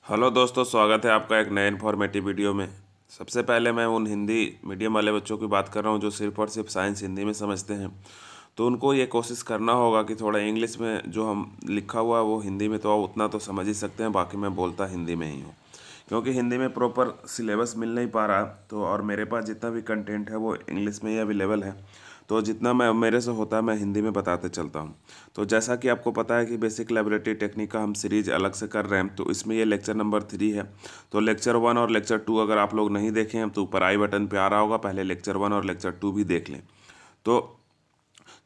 Hello दोस्तों, स्वागत है आपका एक नए इन्फॉर्मेटिव वीडियो में। सबसे पहले मैं उन हिंदी मीडियम वाले बच्चों की बात कर रहा हूँ जो सिर्फ और सिर्फ साइंस हिंदी में समझते हैं। तो उनको ये कोशिश करना होगा कि थोड़ा इंग्लिश में जो हम लिखा हुआ है वो हिंदी में तो उतना तो समझ ही सकते हैं, बाकी मैं बोलता हिंदी में ही हूँ। क्योंकि हिंदी में प्रॉपर सिलेबस मिल नहीं पा रहा, तो और मेरे पास जितना भी कंटेंट है वो इंग्लिश में ही अवेलेबल है। तो जितना मैं मेरे से होता है मैं हिंदी में बताते चलता हूँ। तो जैसा कि आपको पता है कि बेसिक लैबोरेटरी टेक्निक का हम सीरीज अलग से कर रहे हैं, तो इसमें ये लेक्चर नंबर 3 है। तो लेक्चर 1 और लेक्चर 2 अगर आप लोग नहीं देखे हैं तो ऊपर आई बटन पे आ रहा होगा, पहले लेक्चर 1 और लेक्चर 2 भी देख लें। तो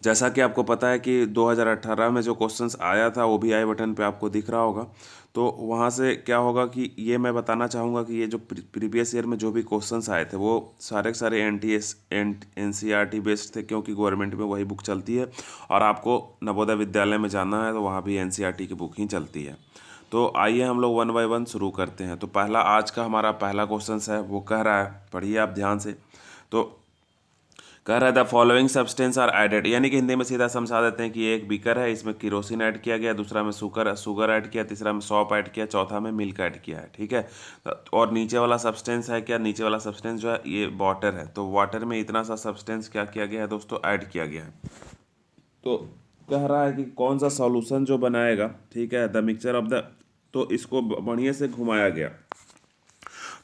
जैसा कि आपको पता है कि 2018 में जो क्वेश्चंस आया था वो भी आई बटन पे आपको दिख रहा होगा। तो वहाँ से क्या होगा कि ये मैं बताना चाहूँगा कि ये जो प्रीवियस ईयर में जो भी क्वेश्चंस आए थे वो सारे के सारे NCERT बेस्ड थे, क्योंकि गवर्नमेंट में वही बुक चलती है और आपको नवोदय विद्यालय में जाना है तो वहाँ भी NCERT की बुक ही चलती है। तो आइए हम लोग 1 बाय 1 शुरू करते हैं। तो पहला आज का हमारा पहला क्वेश्चन है, वो कह रहा है, पढ़िए आप ध्यान से। तो कह रहा है the following substance are added, यानी कि हिंदी में सीधा समझा देते हैं कि ये एक बीकर है, इसमें किरोसिन ऐड किया गया, दूसरा में शुगर ऐड किया, तीसरा में सौंफ ऐड किया, चौथा में मिल्क ऐड किया है। ठीक है। और नीचे वाला सब्सटेंस है क्या? नीचे वाला सब्सटेंस जो है ये वाटर है। तो वाटर में इतना सा सब्सटेंस क्या किया गया है दोस्तों? ऐड किया गया है। तो कह रहा है कि कौन सा सॉल्यूशन जो बनाएगा, ठीक है, द मिक्सचर ऑफ द, तो इसको बढ़िया से घुमाया गया।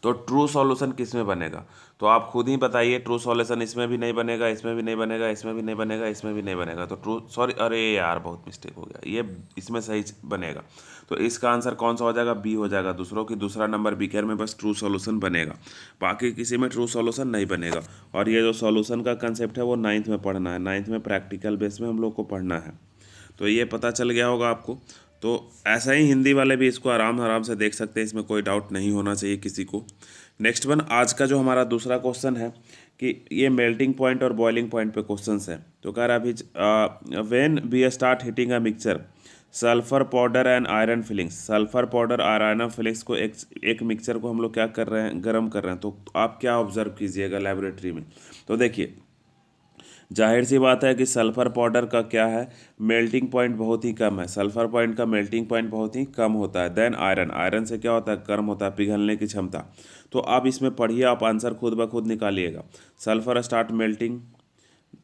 तो ट्रू सॉल्यूशन किस में बनेगा? तो आप खुद ही बताइए। ट्रू सॉल्यूशन इसमें भी नहीं बनेगा, इसमें भी नहीं बनेगा, इसमें भी नहीं बनेगा, इसमें भी नहीं बनेगा। तो ट्रू, सॉरी, अरे यार बहुत मिस्टेक हो गया, ये इसमें सही बनेगा। तो इसका आंसर कौन सा हो जाएगा? बी हो जाएगा। दूसरों की दूसरा नंबर बीकर में बस ट्रू सॉल्यूशन बनेगा, बाकी किसी में ट्रू सॉल्यूशन नहीं बनेगा। और ये जो सॉल्यूशन का कंसेप्ट है वो 9th में पढ़ना है, 9th में प्रैक्टिकल बेस में हम लोग को पढ़ना है। तो ये पता चल गया होगा आपको। तो ऐसा ही हिंदी वाले भी इसको आराम आराम से देख सकते हैं, इसमें कोई डाउट नहीं होना चाहिए किसी को। नेक्स्ट वन, आज का जो हमारा दूसरा क्वेश्चन है कि ये मेल्टिंग पॉइंट और बॉइलिंग पॉइंट पे क्वेश्चन है। तो कह रहा है अभी when we start heating a mixture sulphur powder and iron filings, sulphur powder और आयरन फिलिंग्स को एक मिक्सचर को हम लोग क्या कर रहे हैं? गर्म कर रहे हैं। तो आप क्या ऑब्जर्व कीजिएगा लेबोरेटरी में? तो देखिए, जाहिर सी बात है कि सल्फ़र पाउडर का क्या है, मेल्टिंग पॉइंट बहुत ही कम है। सल्फ़र पॉइंट का मेल्टिंग पॉइंट बहुत ही कम होता है। देन आयरन, आयरन से क्या होता है? गर्म होता है, पिघलने की क्षमता। तो आप इसमें पढ़िए, आप आंसर खुद ब खुद निकालिएगा। Sulphur start melting,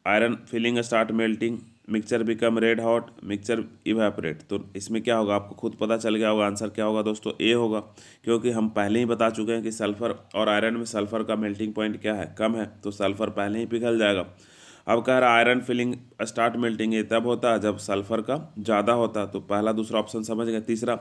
iron filling start melting, mixture become red hot, mixture evaporate. तो इसमें क्या होगा आपको खुद पता चल गया होगा। आंसर क्या होगा दोस्तों? ए होगा, क्योंकि हम पहले ही बता चुके हैं कि सल्फ़र और आयरन में सल्फ़र का मेल्टिंग पॉइंट क्या है? कम है, तो सल्फ़र पहले ही पिघल जाएगा। अब कह रहा है आयरन फिलिंग स्टार्ट मेल्टिंग, ये तब होता है जब सल्फ़र का ज़्यादा होता है। तो पहला दूसरा ऑप्शन समझ गए। तीसरा,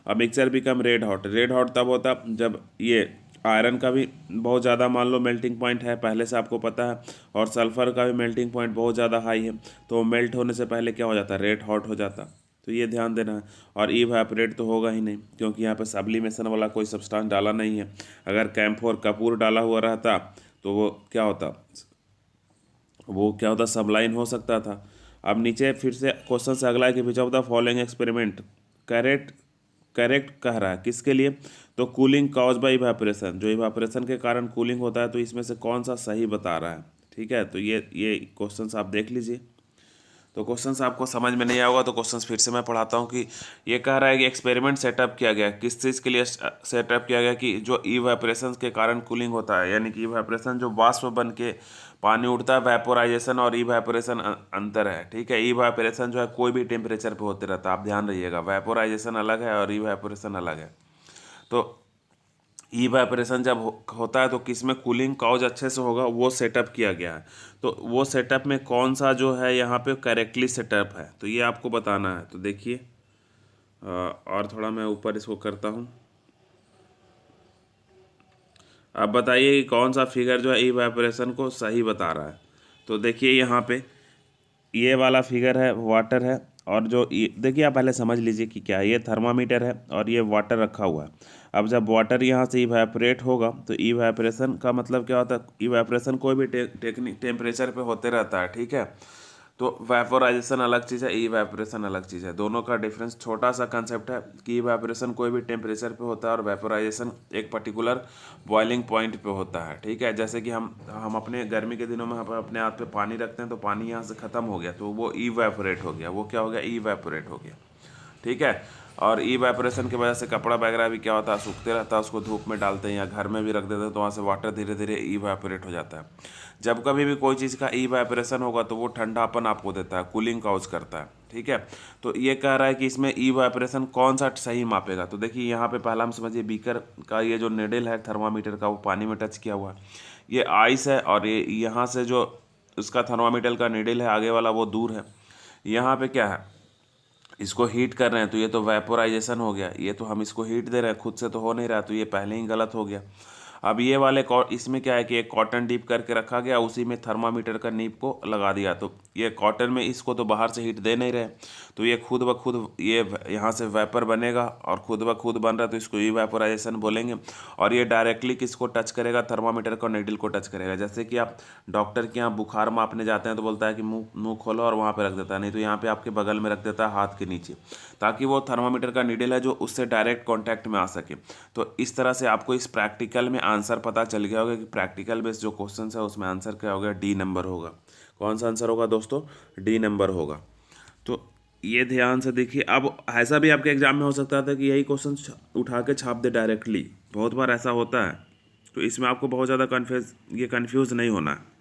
अब mixture become red hot, red hot तब होता है जब ये आयरन का भी बहुत ज़्यादा मान लो मेल्टिंग पॉइंट है, पहले से आपको पता है, और सल्फ़र का भी मेल्टिंग पॉइंट बहुत ज़्यादा हाई है। तो मेल्ट होने से पहले क्या हो जाता है? रेड हॉट हो जाता। तो ये ध्यान देना है। और इवेपोरेट तो होगा ही नहीं, क्योंकि यहाँ पे सब्लिमेशन वाला कोई सब्सटेंस डाला नहीं है। अगर कैम्फोर कपूर डाला हुआ रहता तो वो क्या होता? सबलाइन हो सकता था। अब नीचे फिर से क्वेश्चन से अगला है कि which of the following experiment correct, correct कह रहा है किसके लिए? तो कूलिंग कॉज बाय इवापोरेशन, जो इवापोरेशन के कारण कूलिंग होता है, तो इसमें से कौन सा सही बता रहा है? ठीक है, तो ये क्वेश्चंस आप देख लीजिए। तो क्वेश्चंस आपको समझ में नहीं आएगा तो क्वेश्चंस फिर से मैं पढ़ाता हूँ कि ये कह रहा है कि एक्सपेरिमेंट सेटअप किया गया, किस चीज़ के लिए सेटअप किया गया? कि जो इवेपोरेशन के कारण कूलिंग होता है, यानी कि इवेपोरेशन जो वाष्प बन के पानी उड़ता है, वेपोराइजेशन और इवेपोरेशन अंतर है। ठीक है, इवेपोरेशन जो है कोई भी टेम्परेचर पे होते रहता है, आप ध्यान रहिएगा। वेपोराइजेशन अलग है और इवेपोरेशन अलग है। तो इवेपोरेशन जब होता है तो किस में कूलिंग कॉज अच्छे से होगा, वो सेटअप किया गया है। तो वो सेटअप में कौन सा जो है यहाँ पे करेक्टली सेटअप है, तो ये आपको बताना है। तो देखिए, और थोड़ा मैं ऊपर इसको करता हूँ। अब बताइए कि कौन सा फिगर जो है इवेपोरेशन को सही बता रहा है। तो देखिए यहाँ पे ये वाला फिगर है, वाटर है। और जो ये देखिए, आप पहले समझ लीजिए कि क्या है। ये थर्मामीटर है और ये वाटर रखा हुआ है। अब जब वाटर यहाँ से इवेपोरेट होगा तो इवेपोरेशन का मतलब क्या होता है? इवेपोरेशन कोई भी टेक्निक टेम्परेचर पे होते रहता है। ठीक है, तो वेपोराइजेशन अलग चीज़ है, इवेपोरेशन अलग चीज़ है। दोनों का डिफरेंस छोटा सा कंसेप्ट है कि इवेपोरेशन कोई भी टेम्परेचर पे होता है और वेपोराइजेशन एक पर्टिकुलर बॉइलिंग पॉइंट पे होता है। ठीक है, जैसे कि हम अपने गर्मी के दिनों में हम अपने हाथ पे पानी रखते हैं तो पानी यहाँ से ख़त्म हो गया तो वो इवेपोरेट हो गया। वो क्या हो गया? इवेपोरेट हो गया। ठीक है, और इवेपोरेशन की वजह से कपड़ा वगैरह भी क्या होता है, सूखते रहता है, उसको धूप में डालते हैं या घर में भी रख देते हैं तो वहाँ से वाटर धीरे धीरे इवेपोरेट हो जाता है। जब कभी भी कोई चीज़ का इवेपोरेशन होगा तो वो ठंडापन आपको देता है, कूलिंग काउज करता है, ठीक है। तो ये कह रहा है कि इसमें इवेपोरेशन कौन सा सही मापेगा। तो देखिए यहाँ पे पहला हम समझिए, बीकर का ये जो निडल है थर्मामीटर का वो पानी में टच किया हुआ है, ये आइस है, और ये यहाँ से जो उसका थर्मामीटर का निडल है आगे वाला वो दूर है। यहाँ पे क्या है, इसको हीट कर रहे हैं तो ये तो वेपोराइजेशन हो गया, ये तो हम इसको हीट दे रहे हैं, खुद से तो हो नहीं रहा, तो ये पहले ही गलत हो गया। अब ये वाले इसमें क्या है कि एक कॉटन डिप करके रखा गया, उसी में थर्मामीटर का नीब को लगा दिया, तो ये कॉटन में इसको तो बाहर से हीट दे नहीं रहे, तो ये खुद ब खुद ये यहाँ से वेपर बनेगा और खुद ब खुद बन रहा है, तो इसको इवेपोराइजेशन बोलेंगे। और ये डायरेक्टली किसको टच करेगा, थर्मामीटर को नीडल को टच करेगा। जैसे कि आप डॉक्टर के यहाँ बुखार मापने जाते हैं तो बोलता है कि मुँह खोलो और वहाँ पर रख देता है, नहीं तो यहाँ पर आपके बगल में रख देता है हाथ के नीचे, ताकि वो थर्मामीटर का नीडल है जो उससे डायरेक्ट कॉन्टैक्ट में आ सके। तो इस तरह से आपको इस प्रैक्टिकल में आंसर पता चल गया होगा कि प्रैक्टिकल बेस्ड जो क्वेश्चन है उसमें आंसर क्या होगा, डी नंबर होगा। कौन सा आंसर होगा दोस्तों, डी नंबर होगा। तो ये ध्यान से देखिए। अब ऐसा भी आपके एग्जाम में हो सकता था कि यही क्वेश्चन उठा के छाप दे डायरेक्टली, बहुत बार ऐसा होता है, तो इसमें आपको बहुत ज़्यादा कन्फ्यूज़ नहीं होना है।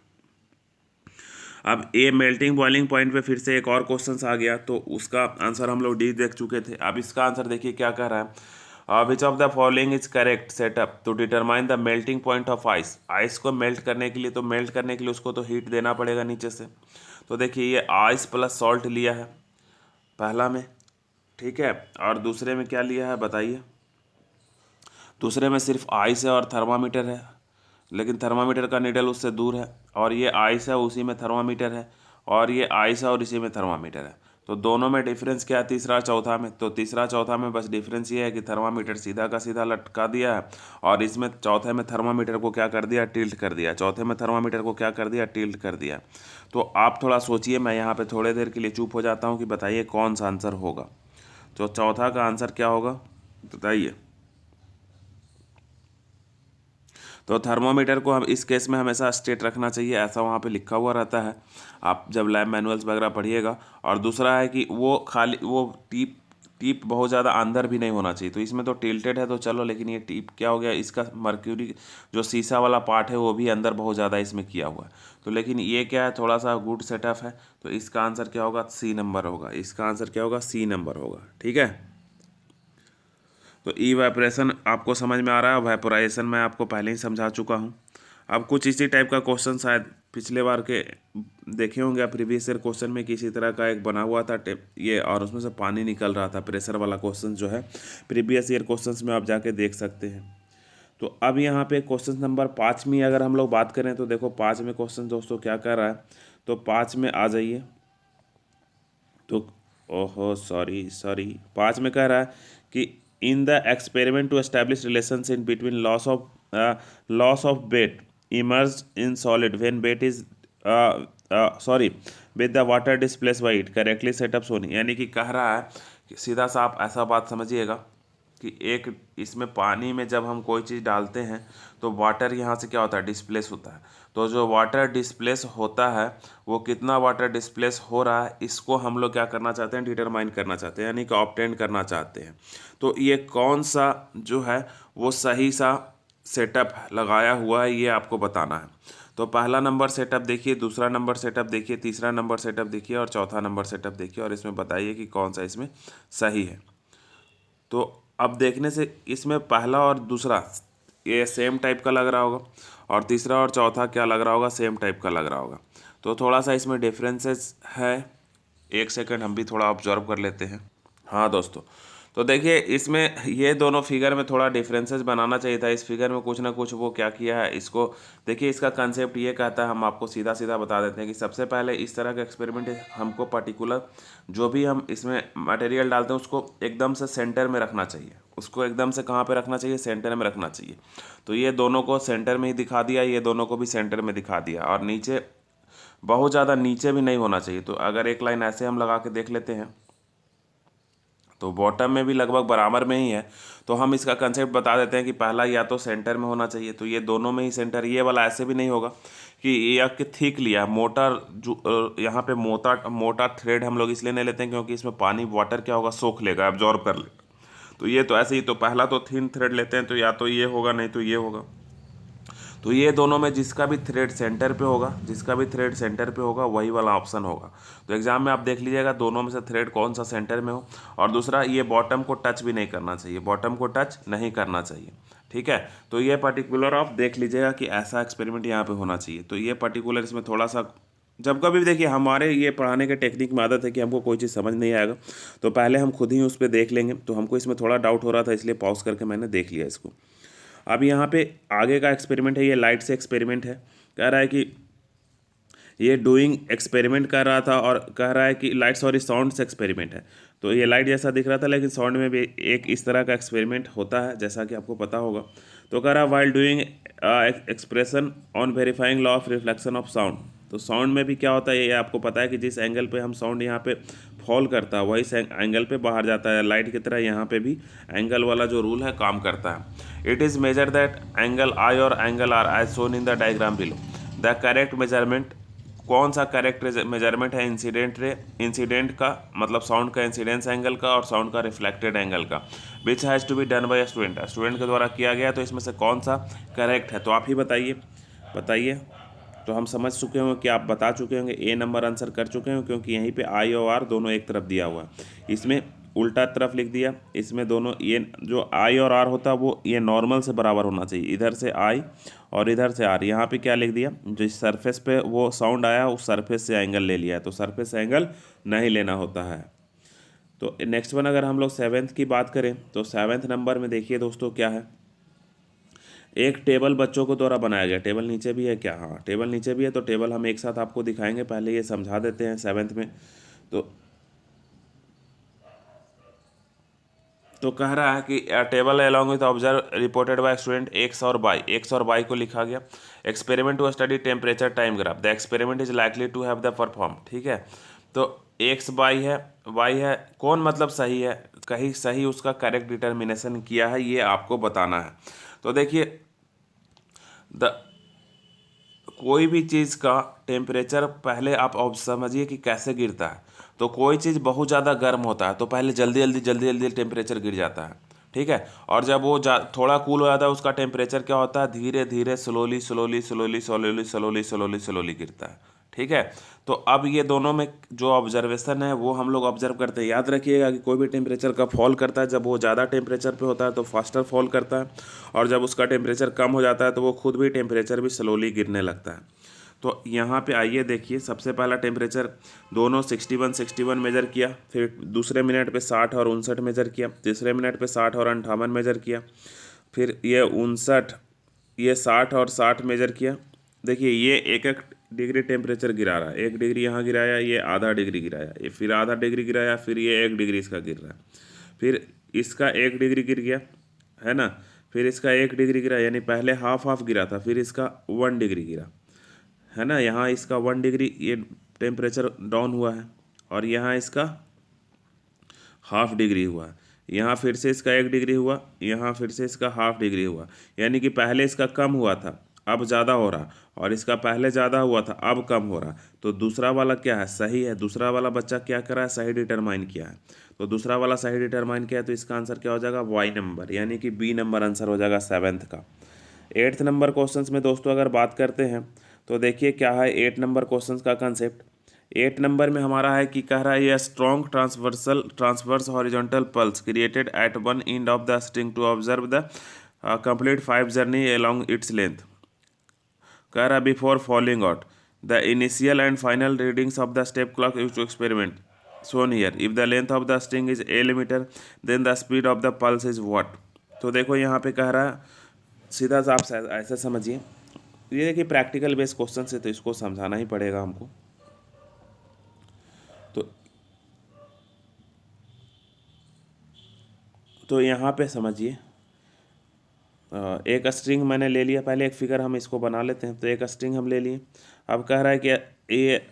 अब ए मेल्टिंग बॉइलिंग पॉइंट पे फिर से एक और क्वेश्चन आ गया, तो उसका आंसर हम लोग डी देख चुके थे। अब इसका आंसर देखिए क्या कह रहा है, which of the following is correct setup to determine the melting point of ice. Ice को मेल्ट करने के लिए, तो मेल्ट करने के लिए उसको तो हीट देना पड़ेगा नीचे से। तो देखिए ये आइस प्लस सॉल्ट लिया है पहला में, ठीक है, और दूसरे में क्या लिया है बताइए। दूसरे में सिर्फ आइस है और थर्मामीटर है, लेकिन थर्मामीटर का निडल उससे दूर है, और ये आइस है उसी में थर्मामीटर है, और ये आइस है और इसी में थर्मामीटर है। तो दोनों में डिफरेंस क्या है, तीसरा चौथा में। तो तीसरा चौथा में बस डिफरेंस ये है कि थर्मामीटर सीधा का सीधा लटका दिया है, और इसमें चौथे में थर्मामीटर को क्या कर दिया, टिल्ट कर दिया। चौथे में थर्मामीटर को क्या कर दिया, टिल्ट कर दिया। तो आप थोड़ा सोचिए, मैं यहाँ पे थोड़ी देर के लिए चुप हो जाता हूँ कि बताइए कौन सा आंसर होगा। तो चौथा का आंसर क्या होगा बताइए। तो थर्मोमीटर को हम इस केस में हमेशा स्ट्रेट रखना चाहिए, ऐसा वहाँ पे लिखा हुआ रहता है, आप जब लैब मैनुअल्स वगैरह पढ़िएगा। और दूसरा है कि वो खाली वो टीप टीप बहुत ज़्यादा अंदर भी नहीं होना चाहिए। तो इसमें तो टिल्टेड है तो चलो, लेकिन ये टीप क्या हो गया, इसका मर्क्यूरी जो शीशा वाला पार्ट है वो भी अंदर बहुत ज़्यादा इसमें किया हुआ है। तो लेकिन ये क्या है, थोड़ा सा गुड सेटअप है। तो इसका आंसर क्या होगा, सी नंबर होगा। इसका आंसर क्या होगा, सी नंबर होगा, ठीक है। तो इवेपोरेशन आपको समझ में आ रहा है, वेपोराइजेशन मैं आपको पहले ही समझा चुका हूँ। अब कुछ इसी टाइप का क्वेश्चन शायद पिछले बार के देखे होंगे आप, प्रीवियस ईयर क्वेश्चन में किसी तरह का एक बना हुआ था टेप ये, और उसमें से पानी निकल रहा था, प्रेशर वाला क्वेश्चन जो है प्रीवियस ईयर क्वेश्चंस में आप जाके देख सकते हैं। तो अब यहाँ पे क्वेश्चन नंबर 5 में अगर हम लोग बात करें तो देखो 5 में क्वेश्चन दोस्तों क्या कर रहा है। तो 5 में आ जाइए। तो ओहो सॉरी 5 में कह रहा है कि in the experiment to establish relations in between loss of weight emerge in solid when weight is with the water displace by it correctly setup सोनी। यानी कि कह रहा है कि सीधा सा आप ऐसा बात समझिएगा कि एक इसमें पानी में जब हम कोई चीज़ डालते हैं तो वाटर यहाँ से क्या होता है, डिस्प्लेस होता है। तो जो वाटर डिस्प्लेस होता है वो कितना वाटर डिस्प्लेस हो रहा है, इसको हम लोग क्या करना चाहते हैं, डिटरमाइन करना चाहते हैं, यानी कि ऑब्टेन करना चाहते हैं। तो ये कौन सा जो है वो सही सा सेटअप लगाया हुआ है, ये आपको बताना है। तो पहला नंबर सेटअप देखिए, दूसरा नंबर सेटअप देखिए, तीसरा नंबर सेटअप देखिए, और चौथा नंबर सेटअप देखिए, और इसमें बताइए कि कौन सा इसमें सही है। तो अब देखने से इसमें पहला और दूसरा ये सेम टाइप का लग रहा होगा, और तीसरा और चौथा क्या लग रहा होगा, सेम टाइप का लग रहा होगा। तो थोड़ा सा इसमें डिफरेंसेस है, एक सेकंड हम भी थोड़ा ऑब्जर्व कर लेते हैं। हाँ दोस्तों, तो देखिए इसमें ये दोनों फिगर में थोड़ा डिफरेंसेस बनाना चाहिए था। इस फिगर में कुछ ना कुछ वो क्या किया है, इसको देखिए। इसका कंसेप्ट ये कहता है, हम आपको सीधा सीधा बता देते हैं कि सबसे पहले इस तरह का एक्सपेरिमेंट हमको पर्टिकुलर जो भी हम इसमें मटेरियल डालते हैं उसको एकदम से सेंटर में रखना चाहिए। उसको एकदम से कहाँ पे रखना चाहिए, सेंटर में रखना चाहिए। तो ये दोनों को सेंटर में ही दिखा दिया, ये दोनों को भी सेंटर में दिखा दिया, और नीचे बहुत ज़्यादा नीचे भी नहीं होना चाहिए। तो अगर एक लाइन ऐसे हम लगा के देख लेते हैं तो बॉटम में भी लगभग बराबर में ही है। तो हम इसका कंसेप्ट बता देते हैं कि पहला या तो सेंटर में होना चाहिए, तो ये दोनों में ही सेंटर। ये वाला ऐसे भी नहीं होगा कि ये कि थिक लिया मोटा, जो यहाँ पे मोटा मोटा थ्रेड हम लोग इसलिए नहीं लेते हैं क्योंकि इसमें पानी वाटर क्या होगा, सोख लेगा, एब्जॉर्ब कर लेगा। तो ये तो ऐसे ही, तो पहला तो थिन थ्रेड लेते हैं, तो या तो ये होगा नहीं तो ये होगा। तो ये दोनों में जिसका भी थ्रेड सेंटर पे होगा, जिसका भी थ्रेड सेंटर पे होगा वही वाला ऑप्शन होगा। तो एग्जाम में आप देख लीजिएगा दोनों में से थ्रेड कौन सा सेंटर में हो। और दूसरा, ये बॉटम को टच भी नहीं करना चाहिए, बॉटम को टच नहीं करना चाहिए, ठीक है। तो ये पर्टिकुलर आप देख लीजिएगा कि ऐसा एक्सपेरिमेंट यहाँ पे होना चाहिए। तो ये पर्टिकुलर इसमें थोड़ा सा, जब कभी भी देखिए हमारे ये पढ़ाने के टेक्निक में आदत है कि हमको कोई चीज़ समझ नहीं आएगा तो पहले हम खुद ही उस पर देख लेंगे। तो हमको इसमें थोड़ा डाउट हो रहा था, इसलिए पॉज करके मैंने देख लिया इसको। अब यहाँ पे आगे का एक्सपेरिमेंट है, ये लाइट से एक्सपेरिमेंट है। कह रहा है कि ये डूइंग एक्सपेरिमेंट कर रहा था और कह रहा है कि लाइट, सॉरी साउंड से एक्सपेरिमेंट है। तो ये लाइट जैसा दिख रहा था लेकिन साउंड में भी एक इस तरह का एक्सपेरिमेंट होता है जैसा कि आपको पता होगा। तो कह रहा है while doing expression on verifying law of reflection of sound. तो साउंड में भी क्या होता है ये आपको पता है कि जिस एंगल पे हम साउंड यहाँ पे फॉल करता है वही एंगल पे बाहर जाता है। लाइट की तरह यहाँ पे भी एंगल वाला जो रूल है काम करता है। It is measure that angle i और angle r as shown in the diagram below. The correct measurement, कौन सा करेक्ट मेजरमेंट है इंसिडेंट का, मतलब साउंड का इंसिडेंस एंगल का और साउंड का रिफ्लेक्टेड एंगल का, which has to be done by student, student के द्वारा किया गया। तो इसमें से कौन सा करेक्ट है, तो आप ही बताइए, बताइए। तो हम समझ चुके होंगे कि आप बता चुके होंगे, ए नंबर आंसर कर चुके होंगे क्योंकि यहीं पे आई और आर दोनों एक तरफ दिया हुआ है। इसमें उल्टा तरफ लिख दिया, इसमें दोनों ये जो आई और आर होता है वो ये नॉर्मल से बराबर होना चाहिए, इधर से आई और इधर से आर। यहाँ पे क्या लिख दिया, जिस सरफेस पे वो साउंड आया उस सरफेस से एंगल ले लिया है, तो सरफेस एंगल नहीं लेना होता है। तो नेक्स्ट वन अगर हम लोग सेवेंथ की बात करें तो सेवेंथ नंबर में देखिए दोस्तों क्या है, एक टेबल बच्चों को द्वारा बनाया गया। टेबल नीचे भी है क्या, हाँ टेबल नीचे भी है। तो टेबल हम एक साथ आपको दिखाएंगे, पहले ये समझा देते हैं सेवेंथ में। तो कह रहा है कि table along with observe reported by student X और वाई को लिखा गया। Experiment to study temperature time graph, the experiment is likely to have the perform, ठीक है। तो एक्स वाई है, कौन मतलब सही है, कहीं सही उसका करेक्ट डिटर्मिनेशन किया है ये आपको बताना है। तो देखिए द कोई भी चीज़ का टेम्परेचर पहले आप समझिए कि कैसे गिरता है। तो कोई चीज़ बहुत ज़्यादा गर्म होता है तो पहले जल्दी जल्दी टेम्परेचर गिर जाता है, ठीक है। और जब वो थोड़ा कूल हो जाता है उसका टेम्परेचर क्या होता है, धीरे धीरे स्लोली गिरता है, ठीक है। तो अब ये दोनों में जो ऑब्जर्वेशन है वो हम लोग ऑब्जर्व करते हैं। याद रखिएगा कि कोई भी टेम्परेचर का फॉल करता है, जब वो ज़्यादा टेम्परेचर पे होता है तो फास्टर फॉल करता है, और जब उसका टेम्परेचर कम हो जाता है तो वो खुद भी टेम्परेचर भी स्लोली गिरने लगता है। तो यहाँ पे आइए देखिए, सबसे पहला टेम्परेचर दोनों 61 मेजर किया, फिर दूसरे मिनट पे 60 और 59 मेजर किया, तीसरे मिनट पे 60 और 58 मेजर किया, फिर ये 59, ये 60 और 60 मेजर किया। देखिए ये एक एक डिग्री टेम्परेचर गिरा रहा है, 1 डिग्री यहाँ गिराया, ये आधा डिग्री गिराया, ये फिर आधा डिग्री गिराया, फिर ये 1 डिग्री इसका गिर रहा है, फिर इसका 1 डिग्री गिर गया, है ना। फिर इसका 1 डिग्री गिरा, यानी पहले हाफ हाफ गिरा था, फिर इसका 1 डिग्री गिरा, है ना। यहाँ इसका 1 डिग्री ये टेम्परेचर डाउन हुआ है, और यहाँ इसका हाफ डिग्री हुआ। यहाँ फिर से इसका 1 डिग्री हुआ, यहाँ फिर से इसका हाफ डिग्री हुआ। यानी कि पहले इसका कम हुआ था अब ज़्यादा हो रहा, और इसका पहले ज़्यादा हुआ था अब कम हो रहा। तो दूसरा वाला क्या है, सही है। दूसरा वाला बच्चा क्या करा है, सही डिटरमाइन किया है। तो दूसरा वाला सही डिटरमाइन किया है, तो इसका आंसर क्या हो जाएगा, वाई नंबर, यानी कि बी नंबर आंसर हो जाएगा सेवेंथ का। 8th नंबर क्वेश्चंस में दोस्तों अगर बात करते हैं तो देखिए क्या है 8 नंबर क्वेश्चंस का कंसेप्ट। 8 नंबर में हमारा है कि कह रहा है ये strong transverse horizontal pulse created at one end of the string to observe the complete 5 journey along its length. कह रहा before falling out the initial and final readings of the step clock use to experiment shown here. If the length of the string is a meter, then the speed of the pulse is what? तो देखो यहाँ पे कह रहा है, सीधा सा आप ऐसा समझिए, ये देखिए प्रैक्टिकल बेस्ड क्वेश्चन है तो इसको समझाना ही पड़ेगा हमको। तो यहाँ पे समझिए, एक स्ट्रिंग मैंने ले लिया, पहले एक फिगर हम इसको बना लेते हैं। तो एक स्ट्रिंग हम ले लिए, अब कह रहा है कि ये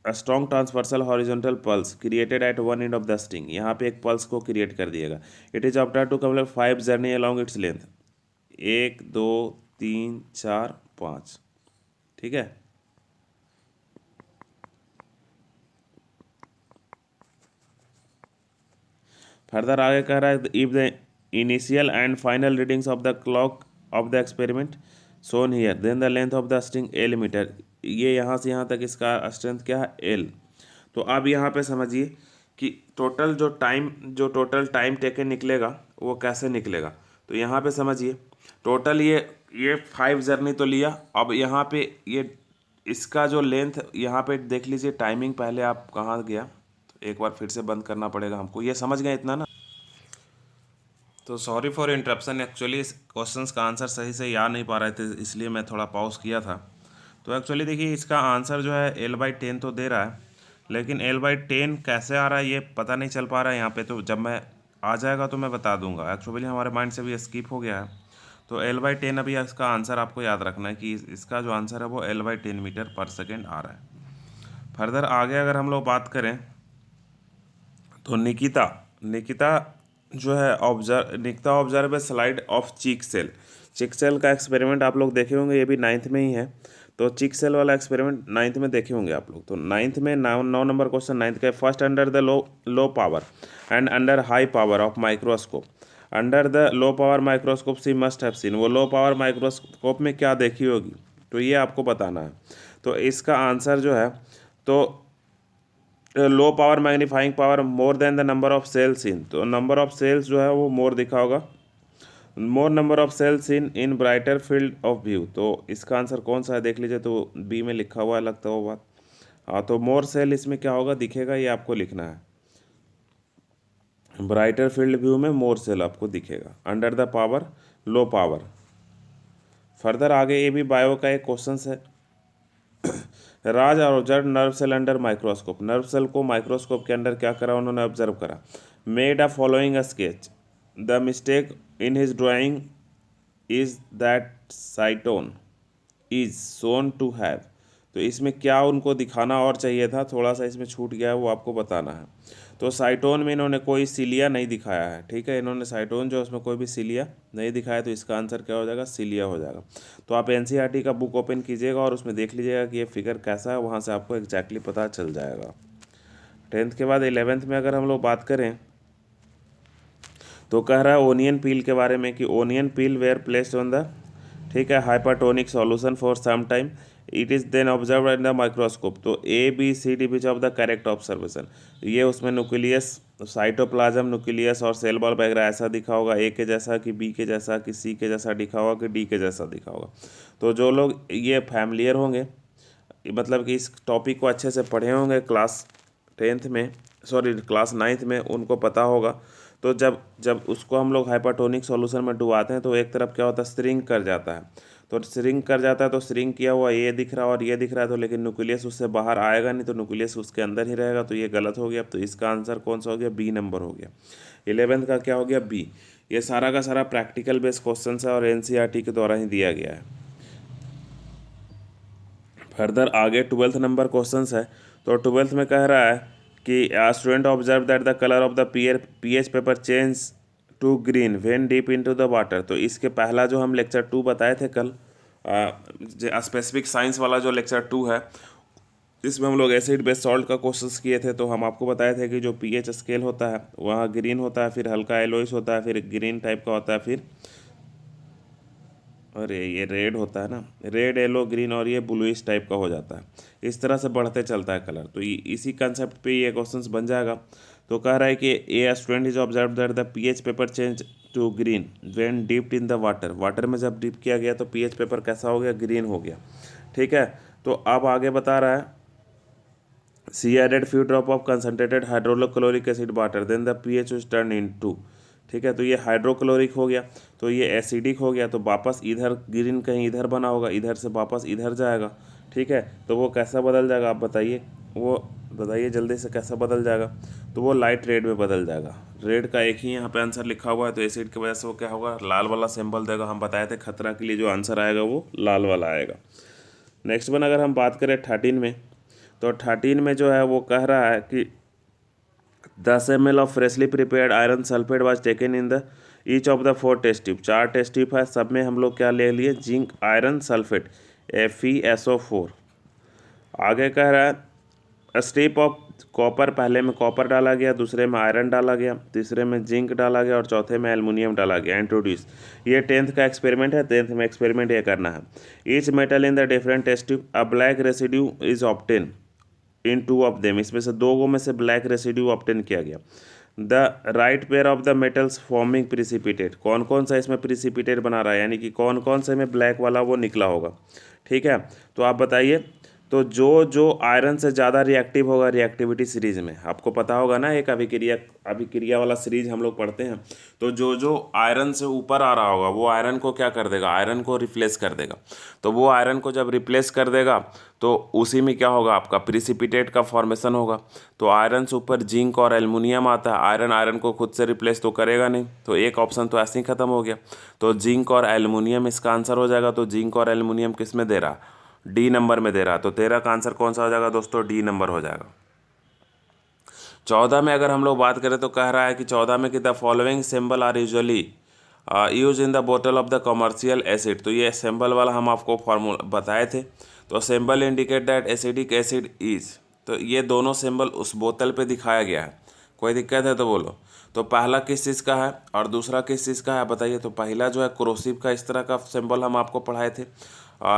strong transversal horizontal pulse created at one end of the string, यहाँ पे एक पल्स को क्रिएट कर दिएगा। It is after to complete 5 journey along its length, 1 2 3 4 5, ठीक है। फर्दर आगे कह रहा है if the initial and final readings of the clock of the experiment shown here then the length of the string L metre, ये यहाँ से यहाँ तक इसका स्ट्रेंथ क्या है, एल। तो अब यहाँ पे समझिए कि टोटल टाइम टेकन निकलेगा वो कैसे निकलेगा। तो यहाँ पे समझिए टोटल ये 5 जर्नी तो लिया। अब यहाँ पे ये इसका जो लेंथ यहाँ पे देख लीजिए, टाइमिंग पहले आप कहाँ गया, तो एक बार फिर से बंद करना पड़ेगा हमको, ये समझ गए इतना ना। तो सॉरी फॉर इंटरप्शन, एक्चुअली इस क्वेश्चन का आंसर सही से याद नहीं पा रहे थे, इसलिए मैं थोड़ा पॉज किया था। तो एक्चुअली देखिए इसका आंसर जो है L/10 तो दे रहा है, लेकिन L/10 कैसे आ रहा है ये पता नहीं चल पा रहा है यहाँ पे। तो जब मैं आ जाएगा तो मैं बता दूंगा, एक्चुअली हमारे माइंड से भी स्किप हो गया है। तो L/10 अभी इसका आंसर आपको याद रखना है कि इसका जो आंसर है वो L/10 मीटर पर सेकेंड आ रहा है। फर्दर आगे अगर हम लोग बात करें तो निकिता जो है Nikita observe a slide of cheek cell का एक्सपेरिमेंट आप लोग देखे होंगे, ये भी 9th में ही है। तो चिक सेल वाला एक्सपेरिमेंट 9th में देखे होंगे आप लोग। तो 9th में 9 नंबर क्वेश्चन 9th का, first under the low power and under high power of microscope, under the low power microscope she must have seen, वो लो पावर माइक्रोस्कोप में क्या देखी होगी, तो ये आपको बताना है। तो इसका आंसर जो है, तो low power magnifying power more than the number of cells in, तो नंबर ऑफ सेल्स जो है वो मोर दिखा होगा, more number of cells in brighter field of view. तो इसका आंसर कौन सा है देख लीजिए, तो बी में लिखा हुआ है लगता है वो बात। हाँ, तो मोर सेल इसमें क्या होगा दिखेगा, ये आपको लिखना है, ब्राइटर फील्ड व्यू में मोर सेल आपको दिखेगा, under the power low power. Further आगे ये भी बायो का एक क्वेश्चन है, Raj observe nerve cell under microscope, nerve cell को माइक्रोस्कोप के अंदर क्या करा उन्होंने ऑब्जर्व करा, made a following a sketch, the mistake in his drawing is that cyton is shown to have, तो इसमें क्या उनको दिखाना और चाहिए था, थोड़ा सा इसमें छूट गया है वो आपको बताना है। तो साइटोन में इन्होंने कोई सिलिया नहीं दिखाया है, ठीक है, इन्होंने साइटोन जो उसमें कोई भी सिलिया नहीं दिखाया, तो इसका आंसर क्या हो जाएगा, सिलिया हो जाएगा। तो आप NCERT का बुक ओपन कीजिएगा और उसमें देख लीजिएगा कि ये फिगर कैसा है, वहाँ से आपको एग्जैक्टली पता चल जाएगा। 10th के बाद 11th में अगर हम लोग बात करें तो कह रहा है ओनियन पील के बारे में कि onion peel were placed on the, ठीक है, hypertonic solution for some time, it is then observe in the microscope. तो A, B, C, D which of the correct observation, ये उसमें न्यूक्लियस, साइटोप्लाज्म, न्यूक्लियस और सेल वॉल वगैरह ऐसा दिखा होगा, A के जैसा कि B के जैसा कि C के जैसा दिखा होगा कि D के जैसा दिखा होगा। तो जो लोग ये फैमिलियर होंगे, मतलब कि इस टॉपिक को अच्छे से पढ़े होंगे क्लास 10th में, सॉरी क्लास 9th में, उनको पता होगा। तो जब जब उसको हम लोग हाइपरटोनिक सॉल्यूशन में डुबाते हैं तो एक तरफ क्या होता है, श्रिंक कर जाता है। तो श्रिंक कर जाता है, तो श्रिंक किया हुआ ये दिख रहा है और ये दिख रहा है, तो लेकिन न्यूक्लियस उससे बाहर आएगा नहीं, तो न्यूक्लियस उसके अंदर ही रहेगा, तो ये गलत हो गया। तो इसका आंसर कौन सा हो गया, बी नंबर हो गया। 11th का क्या हो गया, बी। ये सारा का सारा प्रैक्टिकल बेस्ड क्वेश्चन है और NCERT के द्वारा ही दिया गया है। फर्दर आगे 12th नंबर क्वेश्चन है। तो 12th में कह रहा है कि student observe that the colour of the pH paper change to green when deep into the water. तो इसके पहला जो हम लेक्चर 2 बताए थे कल, स्पेसिफिक साइंस वाला जो लेक्चर 2 है, इसमें हम लोग एसिड बेस सॉल्ट का क्वेश्चंस किए थे। तो हम आपको बताए थे कि जो पीएच स्केल होता है वहाँ ग्रीन होता है, फिर हल्का येलोइश होता है, फिर ग्रीन टाइप का होता है, फिर और ये रेड होता है ना, रेड येलो ग्रीन, और ये ब्लूइश टाइप का हो जाता है। इस तरह से बढ़ते चलता है कलर। तो इसी कंसेप्ट पे ये क्वेश्चंस बन जाएगा। तो कह रहा है कि a student is observe that the pH paper change to green when dipped in the water, water में जब डिप किया गया तो पीएच पेपर कैसा हो गया, ग्रीन हो गया, ठीक है। तो अब आगे बता रहा है C added few drop of concentrated hydrochloric acid water then the pH was turn into, ठीक है। तो ये हाइड्रोक्लोरिक हो गया, तो ये एसिडिक हो गया, तो वापस इधर ग्रीन कहीं इधर बना होगा, इधर से वापस इधर जाएगा, ठीक है। तो वो कैसा बदल जाएगा आप बताइए, वो बताइए जल्दी से कैसा बदल जाएगा। तो वो लाइट रेड में बदल जाएगा। रेड का एक ही यहाँ पे आंसर लिखा हुआ है, तो एसिड की वजह से वो क्या होगा, लाल वाला सिंबल देगा। हम बताए थे खतरा के लिए जो आंसर आएगा वो लाल वाला आएगा। नेक्स्ट वन अगर हम बात करें 13 में, तो 13 में जो है वो कह रहा है कि 10 ml of freshly prepared iron sulphate was taken in the each of the 4 test tube. 4 test tube है, सब में हम लोग क्या ले लिए, जिंक आयरन सल्फेट FeSO4। आगे कह रहा है स्टेप ऑफ कॉपर, पहले में कॉपर डाला गया, दूसरे में आयरन डाला गया, तीसरे में जिंक डाला गया और चौथे में एल्युमिनियम डाला गया, इंट्रोड्यूस। ये 10th का एक्सपेरिमेंट है, 10th में एक्सपेरिमेंट ये करना है। Each metal in the different test tube a black residue is obtain in two of them, इसमें से दो में से ब्लैक रेसिड्यू ऑब्टेन किया गया। The right pair of the metals forming precipitate, कौन कौन सा इसमें प्रिसिपिटेट बना रहा है, यानी कि कौन कौन से में ब्लैक वाला वो निकला होगा। ठीक है, तो आप बताइए। तो जो जो आयरन से ज़्यादा रिएक्टिव होगा रिएक्टिविटी सीरीज में, आपको पता होगा ना, एक अभिक्रिया अभिक्रिया वाला सीरीज हम लोग पढ़ते हैं। तो जो जो आयरन से ऊपर आ रहा होगा वो आयरन को क्या कर देगा, आयरन को रिप्लेस कर देगा। तो वो आयरन को जब रिप्लेस कर देगा तो उसी में क्या होगा, आपका प्रिसिपिटेट का फॉर्मेशन होगा। तो आयरन से ऊपर जिंक और एल्युमिनियम आता है, आयरन आयरन को खुद से रिप्लेस तो करेगा नहीं, तो एक ऑप्शन तो ऐसे ही खत्म हो गया। तो जिंक और एल्युमिनियम इसका आंसर हो जाएगा। तो जिंक और एल्युमिनियम किस में दे रहा, डी नंबर में दे रहा। तो 13 का आंसर कौन सा हो जाएगा दोस्तों, डी नंबर हो जाएगा। 14 में अगर हम लोग बात करें तो कह रहा है कि 14 में कि the following symbol are usually use in the बोतल ऑफ द कमर्शियल एसिड। तो ये सिंबल वाला हम आपको फॉर्मूला बताए थे। तो symbol indicate that acidic acid is, तो ये दोनों सिंबल उस बोतल पे दिखाया गया है। कोई दिक्कत है तो बोलो। तो पहला किस चीज़ का है और दूसरा किस चीज़ का है बताइए। तो पहला जो है क्रोसिव का, इस तरह का सिंबल हम आपको पढ़ाए थे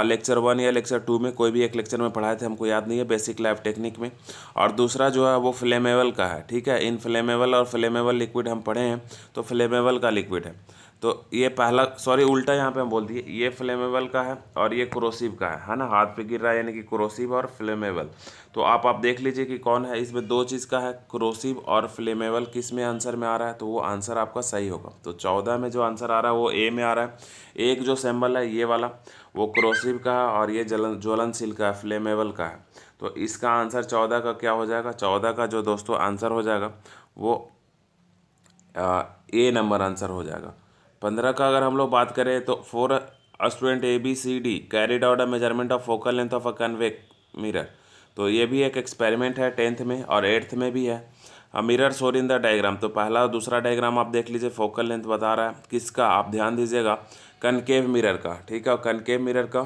लेक्चर 1 या लेक्चर 2 में, कोई भी एक लेक्चर में पढ़ाए थे, हमको याद नहीं है, बेसिक लैब टेक्निक में। और दूसरा जो है वो फ्लेमेबल का है। ठीक है, इनफ्लेमेबल और फ्लेमेबल लिक्विड हम पढ़े हैं, तो फ्लेमेबल का लिक्विड है। तो ये पहला, सॉरी उल्टा यहाँ पे हम बोल दिए, ये फ्लेमेबल का है और ये क्रोसिव का है ना, हाथ पे गिर रहा है, यानी कि क्रोसिव और फ्लेमेबल। तो आप देख लीजिए कि कौन है इसमें, दो चीज़ का है, क्रोसिव और फ्लेमेबल, किस में आंसर में आ रहा है, तो वो आंसर आपका सही होगा। तो 14 में जो आंसर आ रहा है वो ए में आ रहा है। एक जो सिंबल है ये वाला वो क्रोसिव का है और ये ज्वलनशील का है, फ्लेमेबल का है। तो इसका आंसर 14 का क्या हो जाएगा, 14 का जो दोस्तों आंसर हो जाएगा वो ए नंबर आंसर हो जाएगा। 15 का अगर हम लोग बात करें तो for a student ABCD carried out a measurement of focal length of a convex mirror. तो ये भी एक एक्सपेरिमेंट है, 10th में और 8th में भी है। मिरर शोर इन द डायग्राम, तो पहला और दूसरा डायग्राम आप देख लीजिए, फोकल लेंथ बता रहा है किसका, आप ध्यान दीजिएगा, कनकेव मिरर का। ठीक है, और कनकेव मिरर का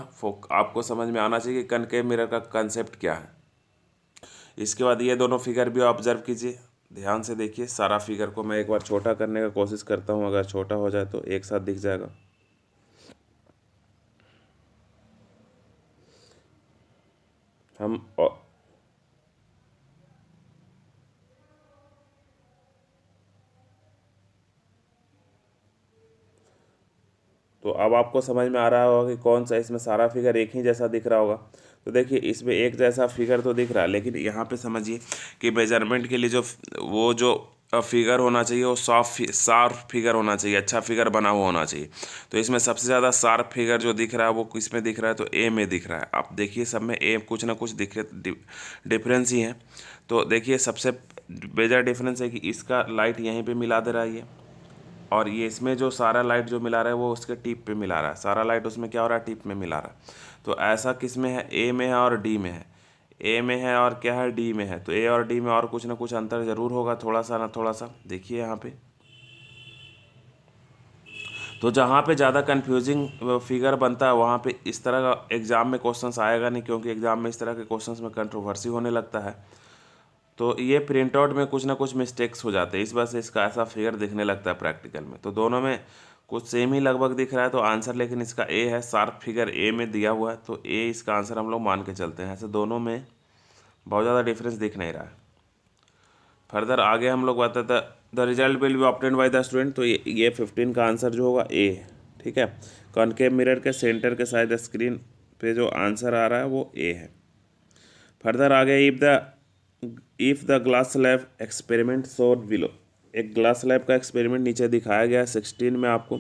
आपको समझ में आना चाहिए कि कनकेव मिरर का कंसेप्ट क्या है। इसके बाद ये दोनों फिगर भी ऑब्जर्व कीजिए, ध्यान से देखिए सारा फिगर को। मैं एक बार छोटा करने का कोशिश करता हूँ, अगर छोटा हो जाए तो एक साथ दिख जाएगा। हम तो अब आपको समझ में आ रहा होगा कि कौन सा इसमें सारा फिगर एक ही जैसा दिख रहा होगा। तो देखिए इसमें एक जैसा फिगर तो दिख रहा है, लेकिन यहाँ पे समझिए कि मेजरमेंट के लिए जो वो जो फिगर होना चाहिए वो शार्प फिगर होना चाहिए, अच्छा फिगर बना हुआ होना चाहिए। तो इसमें सबसे ज़्यादा शार्प फिगर जो दिख रहा है वो किस में दिख रहा है, तो ए में दिख रहा है। आप देखिए सब में ए कुछ ना कुछ दिख रहे डिफरेंस ही है। तो देखिए सबसे मेजर डिफरेंस है कि इसका लाइट यहीं पर मिला दे रहा है ये, और ये इसमें जो सारा लाइट जो मिला रहा है वो उसके टिप पे मिला रहा है, सारा लाइट उसमें क्या हो रहा है, टिप में मिला रहा है। तो ऐसा किस में है, ए में है और डी में है। ए में है और क्या है, डी में है। तो ए और डी में और कुछ ना कुछ अंतर जरूर होगा, थोड़ा सा ना थोड़ा सा, देखिए यहाँ पे। तो जहाँ पे ज़्यादा कंफ्यूजिंग फिगर बनता है वहाँ पे इस तरह का एग्ज़ाम में क्वेश्चंस आएगा नहीं, क्योंकि एग्ज़ाम में इस तरह के क्वेश्चंस में कंट्रोवर्सी होने लगता है। तो ये प्रिंट आउट में कुछ ना कुछ मिस्टेक्स हो जाते हैं, इस वजह से इसका ऐसा फिगर दिखने लगता है प्रैक्टिकल में। तो दोनों में कुछ सेम ही लगभग दिख रहा है, तो आंसर लेकिन इसका ए है, शार्प फिगर ए में दिया हुआ है, तो ए इसका आंसर हम लोग मान के चलते हैं। ऐसे दोनों में बहुत ज़्यादा डिफरेंस दिख नहीं रहा है। फर्दर आगे हम लोग बताते हैं the result will be obtained by the student. तो ये 15 का आंसर जो होगा ए। ठीक है, कॉनकेव मिरर के सेंटर के साइड स्क्रीन पे जो आंसर आ रहा है वो ए है। फर्दर आगे if the glass slab experiment showed below, एक ग्लास स्लैब का एक्सपेरिमेंट नीचे दिखाया गया है 16 में आपको।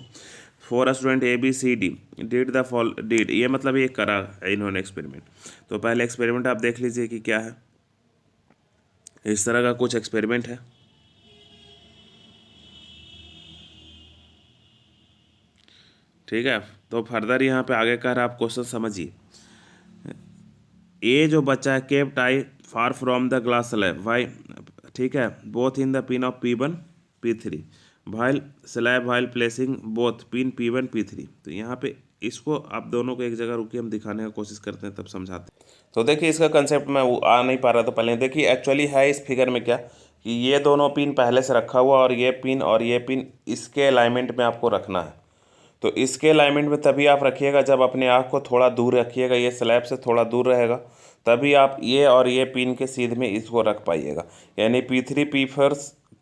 फॉर स्टूडेंट ABCD डिड ये मतलब ये करा है इन्होंने एक्सपेरिमेंट। तो पहले एक्सपेरिमेंट आप देख लीजिए कि क्या है, इस तरह का कुछ एक्सपेरिमेंट है। ठीक है, तो फर्दर यहाँ पे आगे कह रहा है, आप क्वेश्चन समझिए। ए जो बच्चा है kept tie far from the glass slab Y, ठीक है, both in the pin of P1 P3 while slab while placing both pin P1 P3। तो यहाँ पे इसको आप दोनों को एक जगह रुकिए, हम दिखाने का कोशिश करते हैं, तब समझाते हैं। तो देखिए इसका कंसेप्ट मैं आ नहीं पा रहा, तो पहले देखिए एक्चुअली है इस फिगर में क्या कि ये दोनों पिन पहले से रखा हुआ और ये पिन इसके अलाइनमेंट में आपको रखना है। तो इसके अलाइनमेंट में तभी आप रखिएगा जब अपने आँख को थोड़ा दूर रखिएगा, ये स्लैब से थोड़ा दूर रहेगा, तभी आप ये और ये पिन के सीध में इसको रख पाइएगा। यानी P3 P4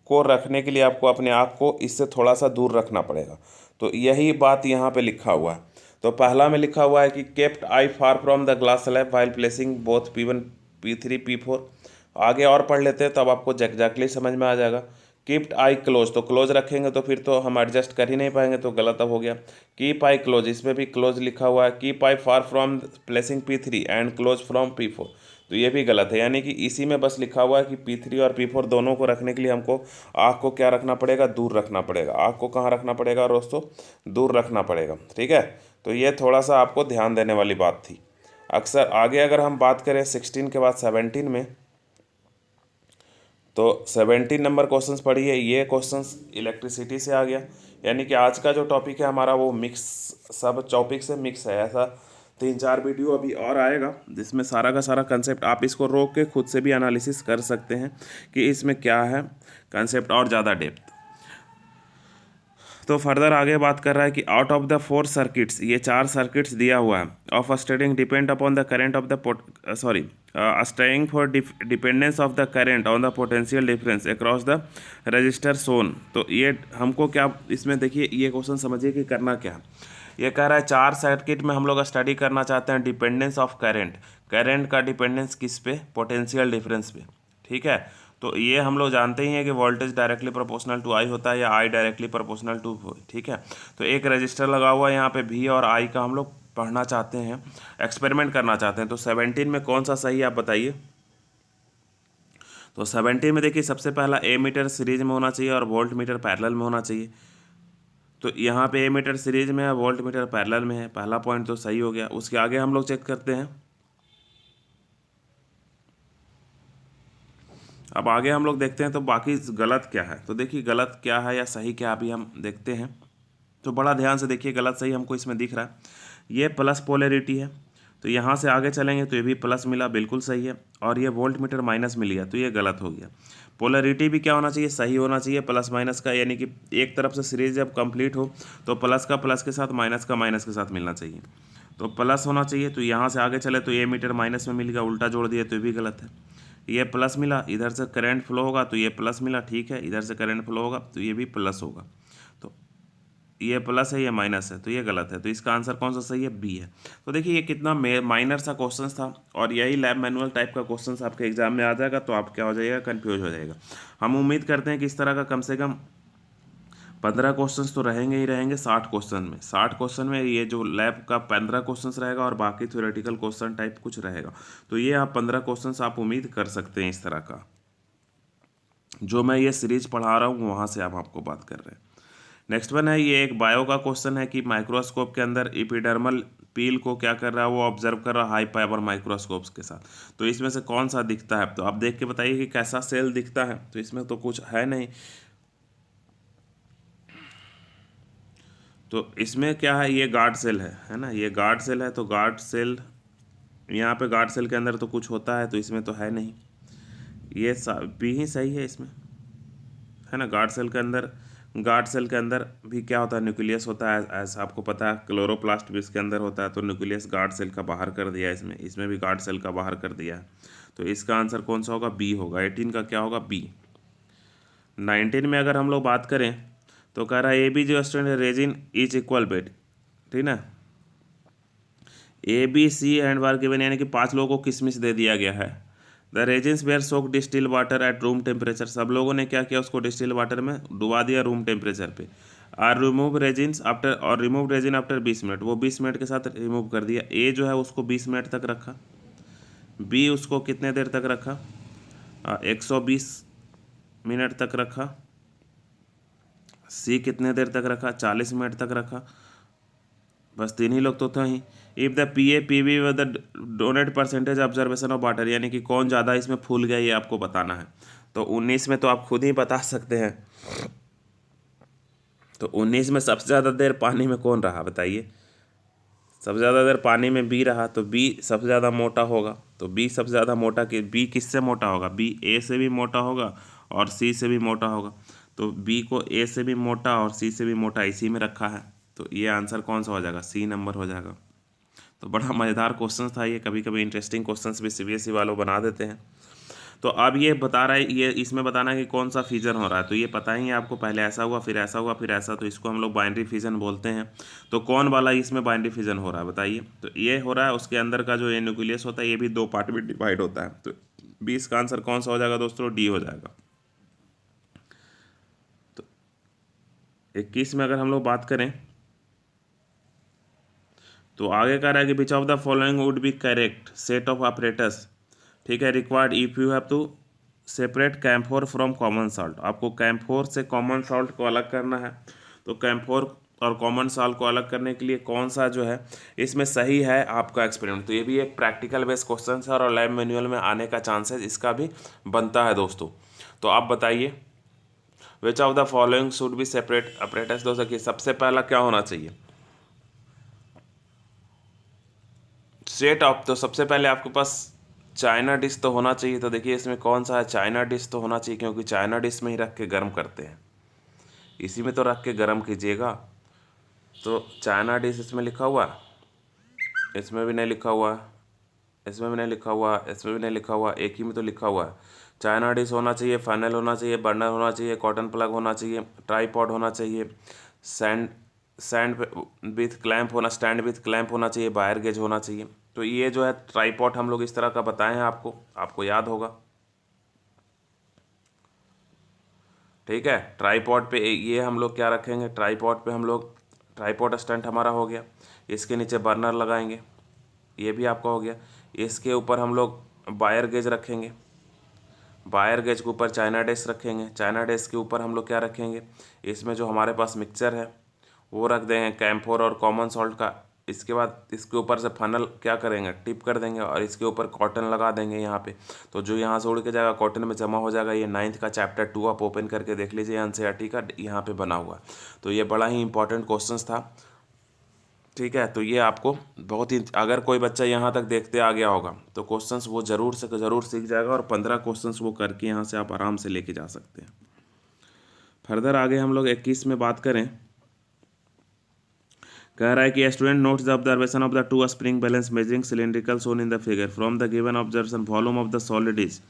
को रखने के लिए आपको अपने आँख को इससे थोड़ा सा दूर रखना पड़ेगा। तो यही बात यहाँ पे लिखा हुआ है। तो पहला में लिखा हुआ है कि kept I far from the glass slab while placing both P1 P3 P4। आगे और पढ़ लेते हैं तब आपको एग्जैक्टली समझ में आ जाएगा। कीप्ट आई क्लोज, तो क्लोज रखेंगे तो फिर तो हम एडजस्ट कर ही नहीं पाएंगे, तो गलत अब हो गया। कीप आई क्लोज, इसमें भी क्लोज लिखा हुआ है। Keep I far from placing P3 and close from P4, तो ये भी गलत है। यानी कि इसी में बस लिखा हुआ है कि P3 और P4 दोनों को रखने के लिए हमको आँख को क्या रखना पड़ेगा, दूर रखना पड़ेगा। आँख को कहाँ रखना पड़ेगा दोस्तों, दूर रखना पड़ेगा, ठीक है। तो ये थोड़ा सा आपको ध्यान देने वाली बात थी। अक्सर आगे अगर हम बात करें 16 के बाद 17 में, तो 17 नंबर क्वेश्चंस पढ़िए। ये क्वेश्चंस इलेक्ट्रिसिटी से आ गया, यानी कि आज का जो टॉपिक है हमारा वो मिक्स, सब टॉपिक से मिक्स है। ऐसा 3-4 वीडियो अभी और आएगा जिसमें सारा का सारा कंसेप्ट आप इसको रोक के खुद से भी एनालिसिस कर सकते हैं कि इसमें क्या है कंसेप्ट और ज़्यादा डेप्थ। तो फर्दर आगे बात कर रहा है कि आउट ऑफ द 4 सर्किट्स, ये 4 सर्किट्स दिया हुआ है, of studying depend upon the current of the studying for dependence of the current on the potential difference across the resistor shown. तो ये हमको क्या, इसमें देखिए ये क्वेश्चन समझिए कि करना क्या है। ये कह रहा है 4 सर्किट में हम लोग स्टडी करना चाहते हैं डिपेंडेंस ऑफ करेंट, करेंट का डिपेंडेंस किस पे, पोटेंशियल डिफरेंस पे, ठीक है। तो ये हम लोग जानते ही हैं कि वोल्टेज डायरेक्टली प्रोपोर्शनल टू आई होता है या आई डायरेक्टली प्रोपोर्शनल टू, ठीक है। तो एक रजिस्टर लगा हुआ है यहाँ पे V और I का हम लोग पढ़ना चाहते हैं, एक्सपेरिमेंट करना चाहते हैं। तो 17 में कौन सा सही है आप बताइए। तो 17 में देखिए सबसे पहला ए मीटर सीरीज में होना चाहिए और वोल्ट मीटर पैरेलल में होना चाहिए। तो यहाँ पे ए मीटर सीरीज में है, वोल्ट मीटर पैरेलल में है, पहला पॉइंट तो सही हो गया। उसके आगे हम लोग चेक करते हैं। अब आगे हम लोग देखते हैं तो बाकी गलत क्या है। तो देखिए गलत क्या है या सही क्या, अभी हम देखते हैं। तो बड़ा ध्यान से देखिए, गलत सही हमको इसमें दिख रहा है। ये प्लस पोलैरिटी है, तो यहाँ से आगे चलेंगे तो ये भी प्लस मिला, बिल्कुल सही है। और ये वोल्ट मीटर माइनस मिल गया, तो ये गलत हो गया। पोलैरिटी भी क्या होना चाहिए, सही होना चाहिए, प्लस माइनस का, यानी कि एक तरफ से सीरीज जब कंप्लीट हो तो प्लस का प्लस के साथ, माइनस का माइनस के साथ मिलना चाहिए। तो प्लस होना चाहिए। तो यहाँ से आगे चले तो ये मीटर माइनस में मिल गया, उल्टा जोड़ दिया तो ये भी गलत है। ये प्लस मिला, इधर से करंट फ्लो होगा तो ये प्लस मिला, ठीक है। इधर से करंट फ्लो होगा तो ये भी प्लस होगा। तो ये प्लस है, ये माइनस है, तो ये गलत है। तो इसका आंसर कौन सा सही है, बी है। तो देखिए ये कितना माइनर सा क्वेश्चन था, और यही लैब मैनुअल टाइप का क्वेश्चन आपके एग्जाम में आ जाएगा तो आप क्या हो जाएगा, कन्फ्यूज हो जाएगा। हम उम्मीद करते हैं कि इस तरह का कम से कम 15 क्वेश्चन तो रहेंगे ही रहेंगे 60 क्वेश्चन में। 60 क्वेश्चन में ये जो लैब का 15 क्वेश्चन रहेगा और बाकी थ्योरेटिकल क्वेश्चन टाइप कुछ रहेगा। तो ये आप 15 क्वेश्चन आप उम्मीद कर सकते हैं इस तरह का, जो मैं ये सीरीज पढ़ा रहा हूँ वहाँ से आप आपको बात कर रहे हैं। नेक्स्ट वन है, ये एक बायो का क्वेश्चन है कि माइक्रोस्कोप के अंदर एपिडर्मल पील को क्या कर रहा है, वो ऑब्जर्व कर रहा है हाई पावर माइक्रोस्कोप्स के साथ। तो इसमें से कौन सा दिखता है, तो आप देख के बताइए कि कैसा सेल दिखता है। तो इसमें तो कुछ है नहीं। तो इसमें क्या है, ये गार्ड सेल है ना, ये गार्ड सेल है। तो गार्ड सेल, यहाँ पे गार्ड सेल के अंदर तो कुछ होता है, तो इसमें तो है नहीं। ये भी ही सही है इसमें, है ना। गार्ड सेल के अंदर भी क्या होता है, न्यूक्लियस होता है, ऐसा आपको पता है। क्लोरोप्लास्ट भी इसके अंदर होता है। तो न्यूक्लियस गार्ड सेल का बाहर कर दिया इसमें भी गार्ड सेल का बाहर कर दिया है। तो इसका आंसर कौन सा होगा, बी होगा। 18 का क्या होगा, बी। 19 में अगर हम लोग बात करें तो कह रहा है ए बी जो student resin is equal weight, ठीक ना। A B C and were given, यानी कि 5 लोगों को किसमिस दे दिया गया है। The resins were soak distil water at room temperature, सब लोगों ने क्या किया, उसको डिस्टिल वाटर में डुबा दिया रूम टेम्परेचर पे। रिमूव रेजिन आफ्टर 20 मिनट, वो 20 मिनट के साथ रिमूव कर दिया। ए जो है उसको 20 मिनट तक रखा, बी उसको कितने देर तक रखा, 120 मिनट तक रखा, सी कितने देर तक रखा, 40 मिनट तक रखा। बस 3 ही लोग तो थे ही। If the P A P B the donate percentage observation of water, यानी कि कौन ज़्यादा इसमें फूल गया ये आपको बताना है। तो 19 में तो आप खुद ही बता सकते हैं। तो 19 में सबसे ज़्यादा देर पानी में कौन रहा बताइए। सबसे ज़्यादा देर पानी में बी रहा तो बी सबसे ज़्यादा मोटा होगा। तो बी सबसे ज़्यादा मोटा कि बी किससे मोटा होगा? बी ए से भी मोटा होगा और सी से भी मोटा होगा। तो बी को ए से भी मोटा और सी से भी मोटा इसी में रखा है, तो ये आंसर कौन सा हो जाएगा? सी नंबर हो जाएगा। तो बड़ा मज़ेदार क्वेश्चन था ये, कभी कभी इंटरेस्टिंग क्वेश्चंस भी सीबीएसई वालों बना देते हैं। तो अब ये बता रहा है, ये इसमें बताना है कि कौन सा फिजन हो रहा है। तो ये पता ही है आपको, पहले ऐसा हुआ फिर ऐसा हुआ फिर ऐसा, तो इसको हम लोग बाइनरी फिजन बोलते हैं। तो कौन वाला इसमें बाइनरी फिजन हो रहा है बताइए? तो ये हो रहा है, उसके अंदर का जो न्यूक्लियस होता है ये भी दो पार्ट में डिवाइड होता है। तो 20 का आंसर कौन सा हो जाएगा दोस्तों? डी हो जाएगा। तो 21 में अगर हम लोग बात करें तो आगे कह रहा है कि which of the following would be correct set of operators, ठीक है, required if you have to separate camphor from common salt. आपको कैम्फोर से कॉमन सॉल्ट को अलग करना है। तो कैम्फोर और कॉमन सॉल्ट को अलग करने के लिए कौन सा जो है इसमें सही है आपका एक्सपेरिमेंट। तो ये भी एक प्रैक्टिकल बेस्ड क्वेश्चन है और लैब मैनुअल में आने का चांसेस इसका भी बनता है दोस्तों। तो आप बताइए विच of the following should be separate operators. दोस्तों कि सबसे पहला क्या होना चाहिए? सेट ऑफ, तो सबसे पहले आपके पास चाइना डिश तो होना चाहिए। तो देखिए इसमें कौन सा है? चाइना डिश तो होना चाहिए, क्योंकि चाइना डिश में ही रख के गर्म करते हैं, इसी में तो रख के गर्म कीजिएगा। तो चाइना डिश इसमें लिखा हुआ है, इसमें भी नहीं लिखा हुआ है, इसमें भी नहीं लिखा हुआ, इसमें भी नहीं लिखा हुआ, एक ही में तो लिखा हुआ है। चाइना डिश होना चाहिए, फैनल होना चाहिए, बर्नर होना चाहिए, कॉटन प्लग होना चाहिए, ट्राईपॉड होना चाहिए, सैंड सैंड विथ क्लैंप होना, स्टैंड विथ क्लैंप होना चाहिए, वायर गेज होना चाहिए। तो ये जो है ट्राईपॉड हम लोग इस तरह का बताए हैं आपको याद होगा, ठीक है। ट्राईपॉड पे ये हम लोग क्या रखेंगे? ट्राईपॉड पे हम लोग ट्राईपॉड स्टैंड हमारा हो गया, इसके नीचे बर्नर लगाएंगे, ये भी आपका हो गया। इसके ऊपर हम लोग वायर गेज रखेंगे, वायर गेज के ऊपर चाइना डिश रखेंगे, चाइना डिश के ऊपर हम लोग क्या रखेंगे? इसमें जो हमारे पास मिक्सचर है वो रख देंगे, कैम्फोर और कॉमन सॉल्ट का। इसके बाद इसके ऊपर से फनल क्या करेंगे? टिप कर देंगे और इसके ऊपर कॉटन लगा देंगे यहाँ पे। तो जो यहाँ से उड़ के जाएगा कॉटन में जमा हो जाएगा। ये 9th का चैप्टर 2 आप ओपन करके देख लीजिए, एनसीईआरटी का यहाँ पे बना हुआ। तो ये बड़ा ही इंपॉर्टेंट क्वेश्चन था, ठीक है। तो ये आपको बहुत ही, अगर कोई बच्चा यहाँ तक देखते आ गया होगा तो क्वेश्चंस वो ज़रूर से ज़रूर सीख जाएगा, और 15 क्वेश्चंस वो करके यहाँ से आप आराम से लेके जा सकते हैं। फर्दर आगे हम लोग 21 में बात करें, कह रहा है कि student notes the observation of the two spring balance measuring cylindrical shown in the figure from the given observation volume of the solid is.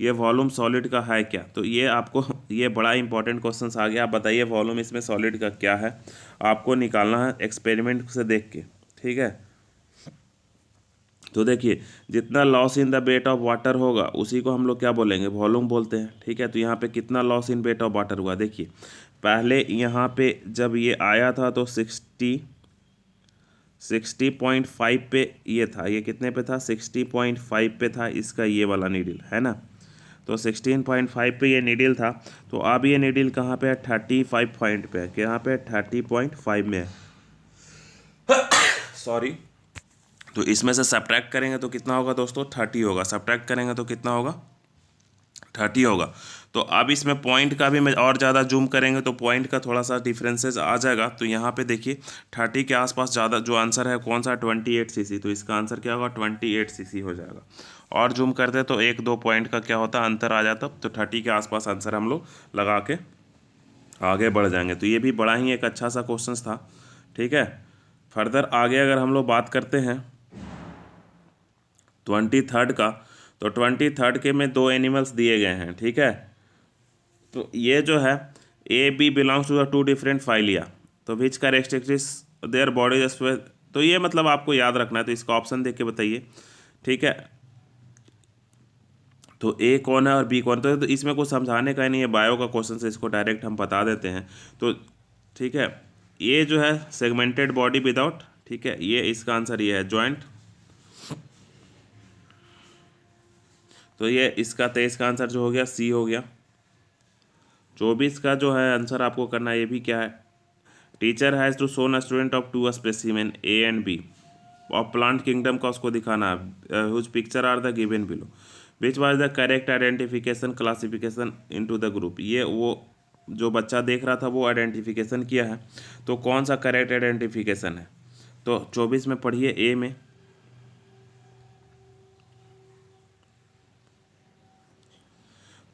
ये वॉल्यूम सॉलिड का है क्या? तो ये आपको ये बड़ा इंपॉर्टेंट क्वेश्चन आ गया। आप बताइए वॉल्यूम इसमें सॉलिड का क्या है, आपको निकालना है एक्सपेरिमेंट से देख के, ठीक है। तो देखिए जितना loss in the weight of water होगा उसी को हम लोग क्या बोलेंगे? वॉल्यूम बोलते हैं, ठीक है। तो यहाँ पे कितना loss in weight of water हुआ? देखिए पहले यहाँ पे जब ये आया था तो 60.5 पे ये था, ये कितने पे था? 60.5 पे था इसका ये वाला नीडल, है ना। तो 16.5 पे ये नीडल था। तो अब ये नीडल कहाँ पे है? 35 पॉइंट पे है, कहाँ पे? 30.5 में है, सॉरी। तो इसमें से सब्ट्रैक्ट करेंगे तो कितना होगा दोस्तों? 30 होगा। सब्ट्रैक्ट करेंगे तो कितना होगा? 30 होगा। तो अब इसमें पॉइंट का भी मैं और ज़्यादा जूम करेंगे तो पॉइंट का थोड़ा सा डिफरेंसेस आ जाएगा। तो यहाँ पे देखिए 30 के आसपास ज़्यादा जो आंसर है कौन सा? 28 सीसी। तो इसका आंसर क्या होगा? 28 सीसी हो जाएगा। और जूम करते तो 1-2 पॉइंट का क्या होता? अंतर आ जाता। तो 30 के आसपास आंसर हम लोग लगा के आगे बढ़ जाएंगे। तो ये भी बड़ा ही एक अच्छा सा क्वेश्चन था, ठीक है। फर्दर आगे अगर हम लोग बात करते हैं 23rd का, तो 23rd के में 2 एनिमल्स दिए गए हैं, ठीक है। तो ये जो है A B belongs to the 2 different phyla. तो which characteristics their body space. तो ये मतलब आपको याद रखना है, तो इसका ऑप्शन देख के बताइए, ठीक है। तो ए कौन है और बी कौन? तो इसमें कुछ समझाने का ही नहीं है, बायो का क्वेश्चन से इसको डायरेक्ट हम बता देते हैं। तो ठीक है, ये जो है सेगमेंटेड बॉडी विदाउट, ठीक है, ये इसका आंसर ये है जॉइंट। तो ये इसका 23 का आंसर जो हो गया सी हो गया। 24 का जो है आंसर आपको करना है, ये भी क्या है? Teacher has to shown a student of 2 specimen A and B और प्लांट किंगडम का उसको दिखाना है, whose picture are the given below, which was the correct identification classification into the group. ये वो जो बच्चा देख रहा था वो आइडेंटिफिकेशन किया है, तो कौन सा करेक्ट आइडेंटिफिकेशन है? तो 24 में पढ़िए ए में,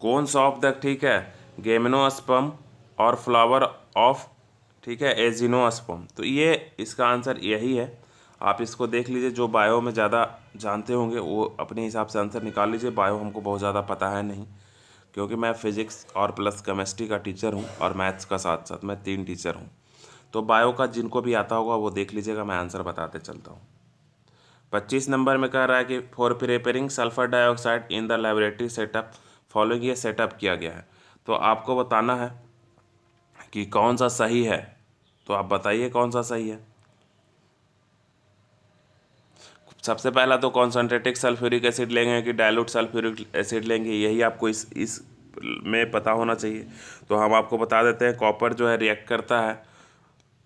कौन ऑफ द, ठीक है, गेमनोस्पर्म और फ्लावर ऑफ, ठीक है, एजिनोस्पर्म। तो ये इसका आंसर यही है। आप इसको देख लीजिए, जो बायो में ज़्यादा जानते होंगे वो अपने हिसाब से आंसर निकाल लीजिए। बायो हमको बहुत ज़्यादा पता है नहीं, क्योंकि मैं फिज़िक्स और प्लस केमिस्ट्री का टीचर हूँ और मैथ्स का साथ साथ मैं 3 टीचर हूँ। तो बायो का जिनको भी आता होगा वो देख लीजिएगा, मैं आंसर बताते चलता हूँ। 25 नंबर में कह रहा है कि for preparing sulphur dioxide in the laboratory setup following, ये सेटअप किया गया है। तो आपको बताना है कि कौन सा सही है। तो आप बताइए कौन सा सही है। सबसे पहला तो कॉन्सनट्रेटेड सल्फ्यूरिक एसिड लेंगे कि डाइल्यूट सल्फ्यूरिक एसिड लेंगे, यही आपको इस में पता होना चाहिए। तो हम आपको बता देते हैं, कॉपर जो है रिएक्ट करता है,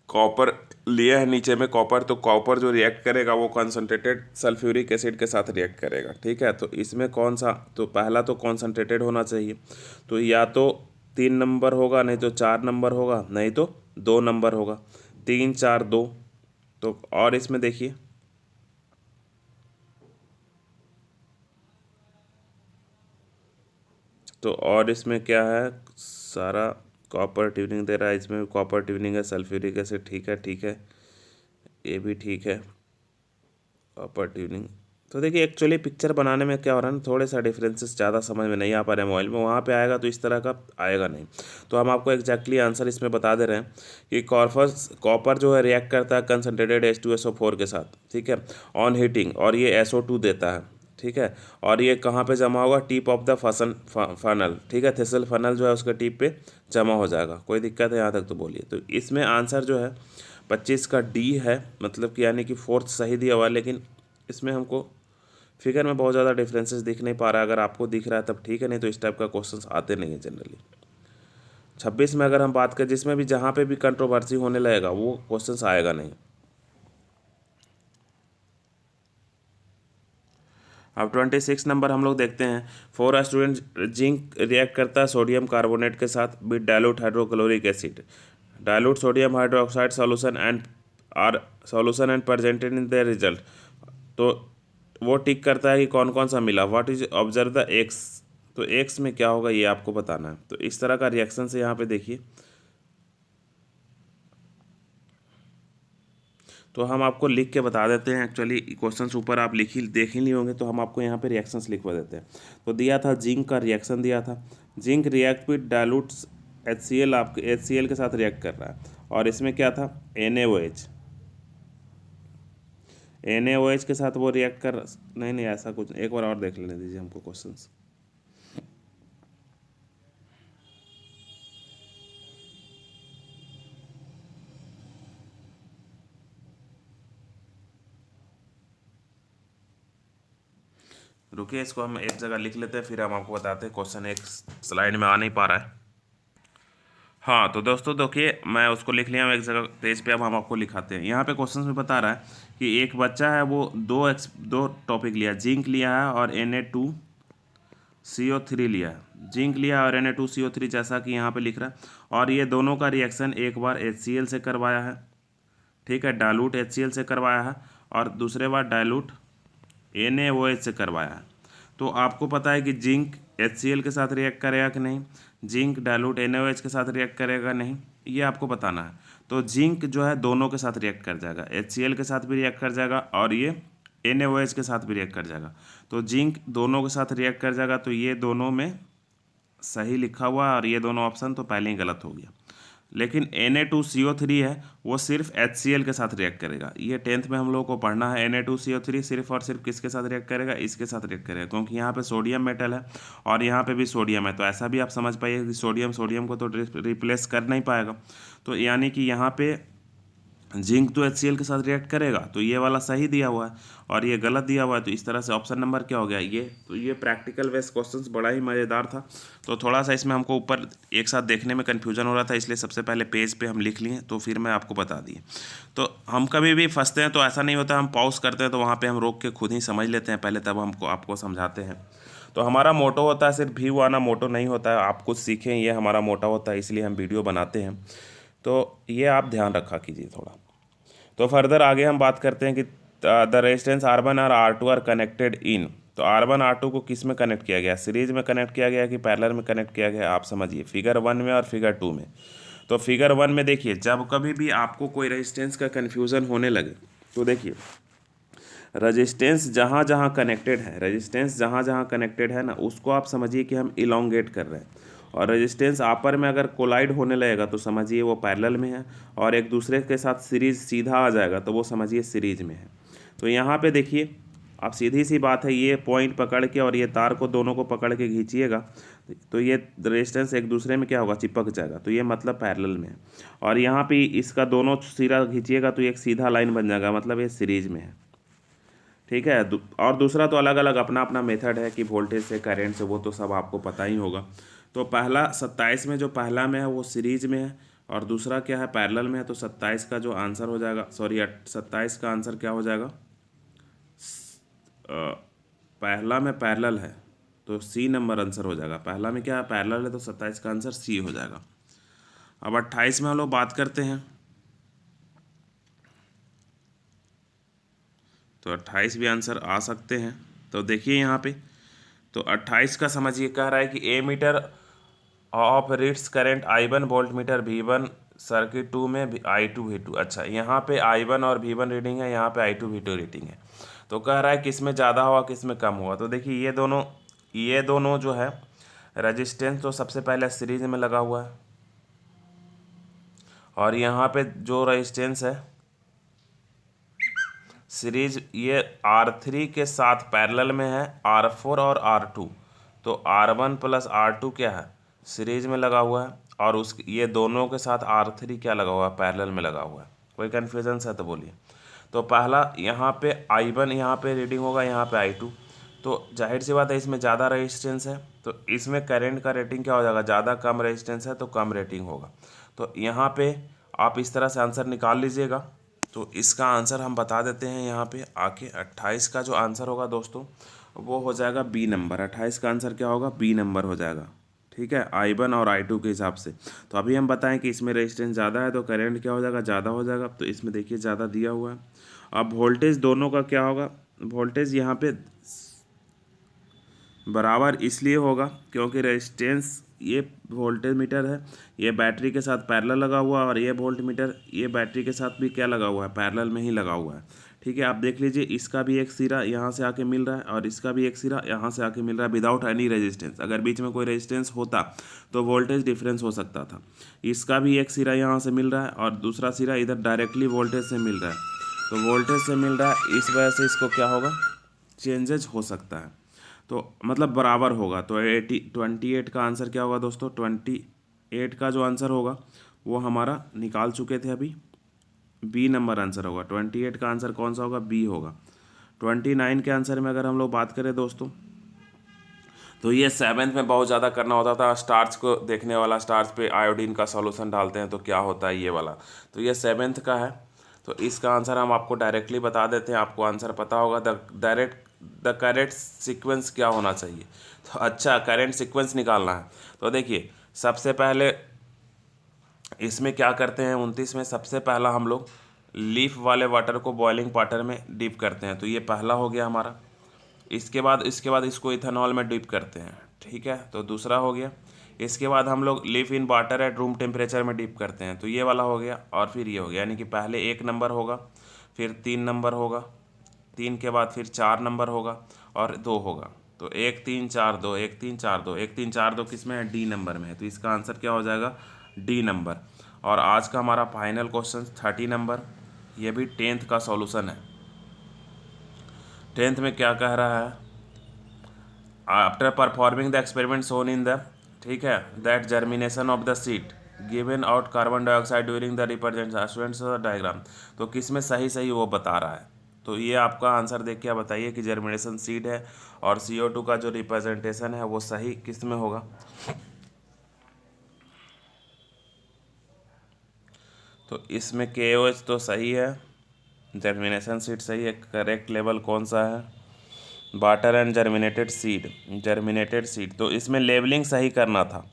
कॉपर लिया है नीचे में कॉपर, तो कॉपर जो रिएक्ट करेगा वो कॉन्सनट्रेटेड सल्फ्यूरिक एसिड के साथ रिएक्ट करेगा, ठीक है। तो इसमें कौन सा, तो पहला तो कॉन्सनट्रेटेड होना चाहिए। तो या तो 3 नंबर होगा, नहीं तो 4 नंबर होगा, नहीं तो 2 नंबर होगा। 3 4 2। तो और इसमें देखिए, तो और इसमें क्या है, सारा कॉपर ट्यूनिंग दे रहा है, इसमें कॉपर ट्यूनिंग है, सल्फ्यूरिक एसिड, ठीक है ठीक है, ये भी ठीक है, कॉपर ट्यूनिंग। तो देखिए एक्चुअली पिक्चर बनाने में क्या हो रहा है ना, थोड़े सा डिफरेंसेस ज़्यादा समझ में नहीं आ पा रहे हैं मोबाइल में, वहाँ पे आएगा तो इस तरह का आएगा नहीं। तो हम आपको एग्जैक्टली आंसर इसमें बता दे रहे हैं कि कॉपर जो है रिएक्ट करता है कंसनट्रेटेड H2SO4 के साथ, ठीक है, ऑन हीटिंग, और ये SO2 देता है, ठीक है। और ये कहाँ पे जमा होगा, टिप ऑफ द फनल, ठीक है, थेसल फनल जो है उसके टिप पे जमा हो जाएगा। कोई दिक्कत है यहाँ तक तो बोलिए। तो इसमें आंसर जो है 25 का डी है, मतलब कि यानी कि फोर्थ सही दिया हुआ है, लेकिन इसमें हमको फिगर में बहुत ज़्यादा डिफरेंसेस दिख नहीं पा रहा है। अगर आपको दिख रहा है तब ठीक है, नहीं तो इस टाइप का क्वेश्चंस आते नहीं है जनरली। 26 में अगर हम बात करें, जिसमें भी जहाँ पे भी कंट्रोवर्सी होने लगेगा वो क्वेश्चंस आएगा नहीं। अब 26 नंबर हम लोग देखते हैं, for a student zinc react करता है सोडियम कार्बोनेट के साथ with dilute hydrochloric acid, dilute sodium hydroxide solution and presented in the result. तो वो टिक करता है कि कौन कौन सा मिला, what is observe the x. तो एक्स में क्या होगा ये आपको बताना है। तो इस तरह का रिएक्शन से यहाँ पे देखिए, तो हम आपको लिख के बता देते हैं। एक्चुअली क्वेश्चंस ऊपर आप देख ही नहीं होंगे, तो हम आपको यहाँ पे रिएक्शंस लिखवा देते हैं। तो दिया था जिंक का रिएक्शन दिया था, zinc react with dilutes HCl, आपके HCl के साथ रिएक्ट कर रहा है, और इसमें क्या था, NaOH, NaOH के साथ वो रिएक्ट कर, नहीं नहीं ऐसा कुछ, एक बार और देख लेने दीजिए हमको क्वेश्चंस। रुकिए, इसको हम एक जगह लिख लेते हैं, फिर हम आपको बताते हैं। क्वेश्चन एक स्लाइड में आ नहीं पा रहा है। हाँ तो दोस्तों देखिए, मैं उसको लिख लिया हूँ एक जगह पेज पे। अब हम आपको लिखाते हैं। यहाँ पे क्वेश्चन में बता रहा है कि एक बच्चा है, वो दो टॉपिक लिया, जिंक लिया है और Na2CO3 लिया है। जिंक लिया है और Na2CO3 जैसा कि यहाँ पे लिख रहा है, और ये दोनों का रिएक्शन एक बार HCl से करवाया है, ठीक है, डाइल्यूट HCl से करवाया है, और दूसरे बार डाइल्यूट NaOH से करवाया है। तो आपको पता है कि जिंक HCl के साथ रिएक्ट करेगा कि नहीं, जिंक डाइल्यूट NaOH के साथ रिएक्ट करेगा नहीं, ये आपको बताना है। तो जिंक जो है दोनों के साथ रिएक्ट कर जाएगा, HCl के साथ भी रिएक्ट कर जाएगा और ये NaOH के साथ भी रिएक्ट कर जाएगा। तो जिंक दोनों के साथ रिएक्ट कर जाएगा, तो ये दोनों में सही लिखा हुआ है, और ये दोनों ऑप्शन तो पहले ही गलत हो गया। लेकिन Na2CO3 है, वो सिर्फ HCl के साथ रिएक्ट करेगा। ये 10th में हम लोग को पढ़ना है। Na2CO3 सिर्फ और सिर्फ किसके साथ रिएक्ट करेगा, इसके साथ रिएक्ट करेगा, क्योंकि यहाँ पे सोडियम मेटल है और यहाँ पे भी सोडियम है। तो ऐसा भी आप समझ पाइए कि सोडियम सोडियम को तो रिप्लेस कर नहीं पाएगा। तो यानी कि यहाँ पे जिंक तो HCl के साथ रिएक्ट करेगा, तो ये वाला सही दिया हुआ है और ये गलत दिया हुआ है। तो इस तरह से ऑप्शन नंबर क्या हो गया, ये। तो ये प्रैक्टिकल बेस्ड क्वेश्चंस बड़ा ही मज़ेदार था। तो थोड़ा सा इसमें हमको ऊपर एक साथ देखने में कन्फ्यूजन हो रहा था, इसलिए सबसे पहले पेज पे हम लिख लिए, तो फिर मैं आपको बता दिए। तो हम कभी भी फंसते हैं तो ऐसा नहीं होता, हम पॉज करते हैं तो वहाँ पर हम रोक के खुद ही समझ लेते हैं पहले, तब हमको आपको समझाते हैं। तो हमारा मोटो होता है, सिर्फ व्यू आना मोटो नहीं होता है, आप कुछ सीखें, ये हमारा मोटा होता है, इसलिए हम वीडियो बनाते हैं। तो ये आप ध्यान रखा कीजिए थोड़ा। तो फर्दर आगे हम बात करते हैं कि द रेजिस्टेंस R1 और R2 आर कनेक्टेड इन। तो R1 R2 को किस में कनेक्ट किया गया, सीरीज में कनेक्ट किया गया कि पैरेलल में कनेक्ट किया गया, आप समझिए फिगर 1 में और फिगर 2 में। तो फिगर 1 में देखिए, जब कभी भी आपको कोई रेजिस्टेंस का कन्फ्यूज़न होने लगे तो देखिए रेजिस्टेंस जहाँ जहाँ कनेक्टेड है, रेजिस्टेंस जहाँ जहाँ कनेक्टेड है ना, उसको आप समझिए कि हम इलोंगेट कर रहे हैं। और रेजिस्टेंस आपस में अगर कोलाइड होने लगेगा तो समझिए वो पैरेलल में है, और एक दूसरे के साथ सीरीज सीधा आ जाएगा तो वो समझिए सीरीज में है। तो यहाँ पे देखिए, आप सीधी सी बात है, ये पॉइंट पकड़ के और ये तार को दोनों को पकड़ के खींचिएगा तो ये रेजिस्टेंस एक दूसरे में क्या होगा, चिपक जाएगा, तो ये मतलब पैरेलल में है। और यहाँ पे इसका दोनों सिरा खींचिएगा तो एक सीधा लाइन बन जाएगा, मतलब ये सीरीज में है। ठीक है। और दूसरा तो अलग अलग अपना अपना मेथड है कि वोल्टेज से करंट से, वो तो सब आपको पता ही होगा। तो पहला 27 में जो पहला में है वो सीरीज में है, और दूसरा क्या है, पैरेलल में है। तो 27 का जो आंसर हो जाएगा, सॉरी 27 का आंसर क्या हो जाएगा, पहला में पैरेलल है तो सी नंबर आंसर हो जाएगा। पहला में क्या है, पैरेलल है, तो 27 का आंसर सी हो जाएगा। अब 28 में हम लोग बात करते हैं। तो 28 भी आंसर आ सकते हैं। तो देखिए यहाँ पे, तो 28 का समझिए, कह रहा है कि ammeter of reads current I1 voltmeter V1 circuit 2 में I2 V2। अच्छा, यहाँ पे I1 और V1 रीडिंग है, यहाँ पे I2 V2 रीडिंग है। तो कह रहा है किस में ज़्यादा हुआ किस में कम हुआ। तो देखिए ये दोनों जो है रेजिस्टेंस तो सबसे पहले सीरीज में लगा हुआ है, और यहाँ पे जो रेजिस्टेंस है सीरीज, ये R3 के साथ पैरेलल में है R4 और R2। तो R1 प्लस R2 क्या है, सीरीज में लगा हुआ है, और उस ये दोनों के साथ R3 क्या लगा हुआ है, पैरेलल में लगा हुआ है। कोई कन्फ्यूजन है तो बोलिए। तो पहला यहाँ पे I1 यहाँ पे रीडिंग होगा, यहाँ पे I2। तो जाहिर सी बात है इसमें ज़्यादा रेजिस्टेंस है, तो इसमें करंट का रेटिंग क्या हो जाएगा, ज़्यादा, कम रेजिस्टेंस है तो कम रेटिंग होगा। तो यहाँ पे आप इस तरह से आंसर निकाल लीजिएगा। तो इसका आंसर हम बता देते हैं यहाँ पे आके। 28 का जो आंसर होगा दोस्तों वो हो जाएगा बी नंबर। 28 का आंसर क्या होगा, बी नंबर हो जाएगा। ठीक है, I1 और I2 के हिसाब से। तो अभी हम बताएं कि इसमें रेजिस्टेंस ज़्यादा है तो करंट क्या हो जाएगा, ज़्यादा हो जाएगा। तो इसमें देखिए ज़्यादा दिया हुआ है। अब वोल्टेज दोनों का क्या होगा, वोल्टेज यहाँ पे बराबर इसलिए होगा क्योंकि रेजिस्टेंस, ये वोल्टेज मीटर है, ये बैटरी के साथ पैरेलल लगा हुआ है, और ये वोल्ट मीटर ये बैटरी के साथ भी क्या लगा हुआ है, पैरेलल में ही लगा हुआ है। ठीक है, आप देख लीजिए, इसका भी एक सिरा यहाँ से आके मिल रहा है, और इसका भी एक सिरा यहाँ से आके मिल रहा है विदाउट एनी रेजिस्टेंस। अगर बीच में कोई रेजिस्टेंस होता तो वोल्टेज डिफरेंस हो सकता था। इसका भी एक सिरा यहाँ से मिल रहा है, और दूसरा सिरा इधर डायरेक्टली वोल्टेज से मिल रहा है। तो वोल्टेज से मिल रहा है, इस वजह से इसको क्या होगा, चेंजेज हो सकता है। तो मतलब बराबर होगा। तो 28 का आंसर क्या होगा दोस्तों, 28 का जो आंसर होगा वो हमारा निकाल चुके थे अभी, बी नंबर आंसर होगा। 28 का आंसर कौन सा होगा, बी होगा। 29 के आंसर में अगर हम लोग बात करें दोस्तों, तो ये 7th में बहुत ज़्यादा करना होता था। स्टार्च को देखने वाला, स्टार्च पे आयोडीन का सॉल्यूशन डालते हैं तो क्या होता है, ये वाला। तो ये 7th का है। तो इसका आंसर हम आपको डायरेक्टली बता देते हैं, आपको आंसर पता होगा। द करेक्ट सीक्वेंस क्या होना चाहिए। तो अच्छा, करेंट सीक्वेंस निकालना है। तो देखिए, सबसे पहले इसमें क्या करते हैं, 29 में सबसे पहला हम लोग लीफ वाले वाटर को बॉइलिंग वाटर में डिप करते हैं। तो ये पहला हो गया हमारा। इसके बाद इसको इथेनॉल में डिप करते हैं। ठीक है, तो दूसरा हो गया। इसके बाद हम लोग leaf in water at room temperature में डिप करते हैं। तो ये वाला हो गया, और फिर ये हो गया। यानी कि पहले 1 नंबर होगा, फिर 3 नंबर होगा, 3 के बाद फिर 4 नंबर होगा, और 2 होगा। तो 1 3 4 2, 1 3 4 2, 1 3 4 2 किस में है, डी नंबर में है। तो इसका आंसर क्या हो जाएगा, डी नंबर। और आज का हमारा फाइनल क्वेश्चन 30 नंबर, ये भी 10th का सॉल्यूशन है। 10th में क्या कह रहा है, after performing the experiment shown in the, ठीक है, that germination of the seed given out carbon dioxide during the representation students diagram. तो किस में सही सही वो बता रहा है। तो ये आपका आंसर देख के आप बताइए कि जर्मिनेशन सीड है, और CO2 का जो रिप्रेजेंटेशन है वो सही किस में होगा। तो इसमें KOH तो सही है, जर्मिनेशन सीड सही है। करेक्ट लेवल कौन सा है, वाटर एंड जर्मिनेटेड सीड। तो इसमें लेवलिंग सही करना था,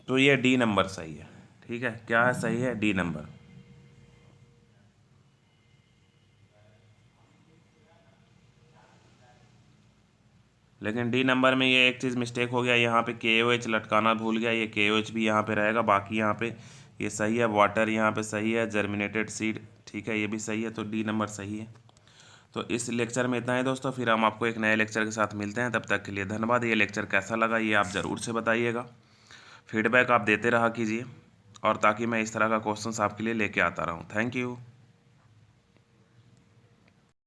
तो ये डी नंबर सही है। ठीक है, क्या है सही है, डी नंबर। लेकिन डी नंबर में ये एक चीज़ मिस्टेक हो गया, यहाँ पे KOH लटकाना भूल गया। ये KOH भी यहाँ पे रहेगा, बाकी यहाँ पे ये सही है। वाटर यहाँ पे सही है, जर्मिनेटेड सीड ठीक है, ये भी सही है, तो डी नंबर सही है। तो इस लेक्चर में इतना है दोस्तों, फिर हम आपको एक नए लेक्चर के साथ मिलते हैं। तब तक के लिए धन्यवाद। ये लेक्चर कैसा लगा ये आप ज़रूर से बताइएगा, फीडबैक आप देते रहा कीजिए, और ताकि मैं इस तरह का क्वेश्चंस आपके लिए लेके आता रहूँ। Thank you.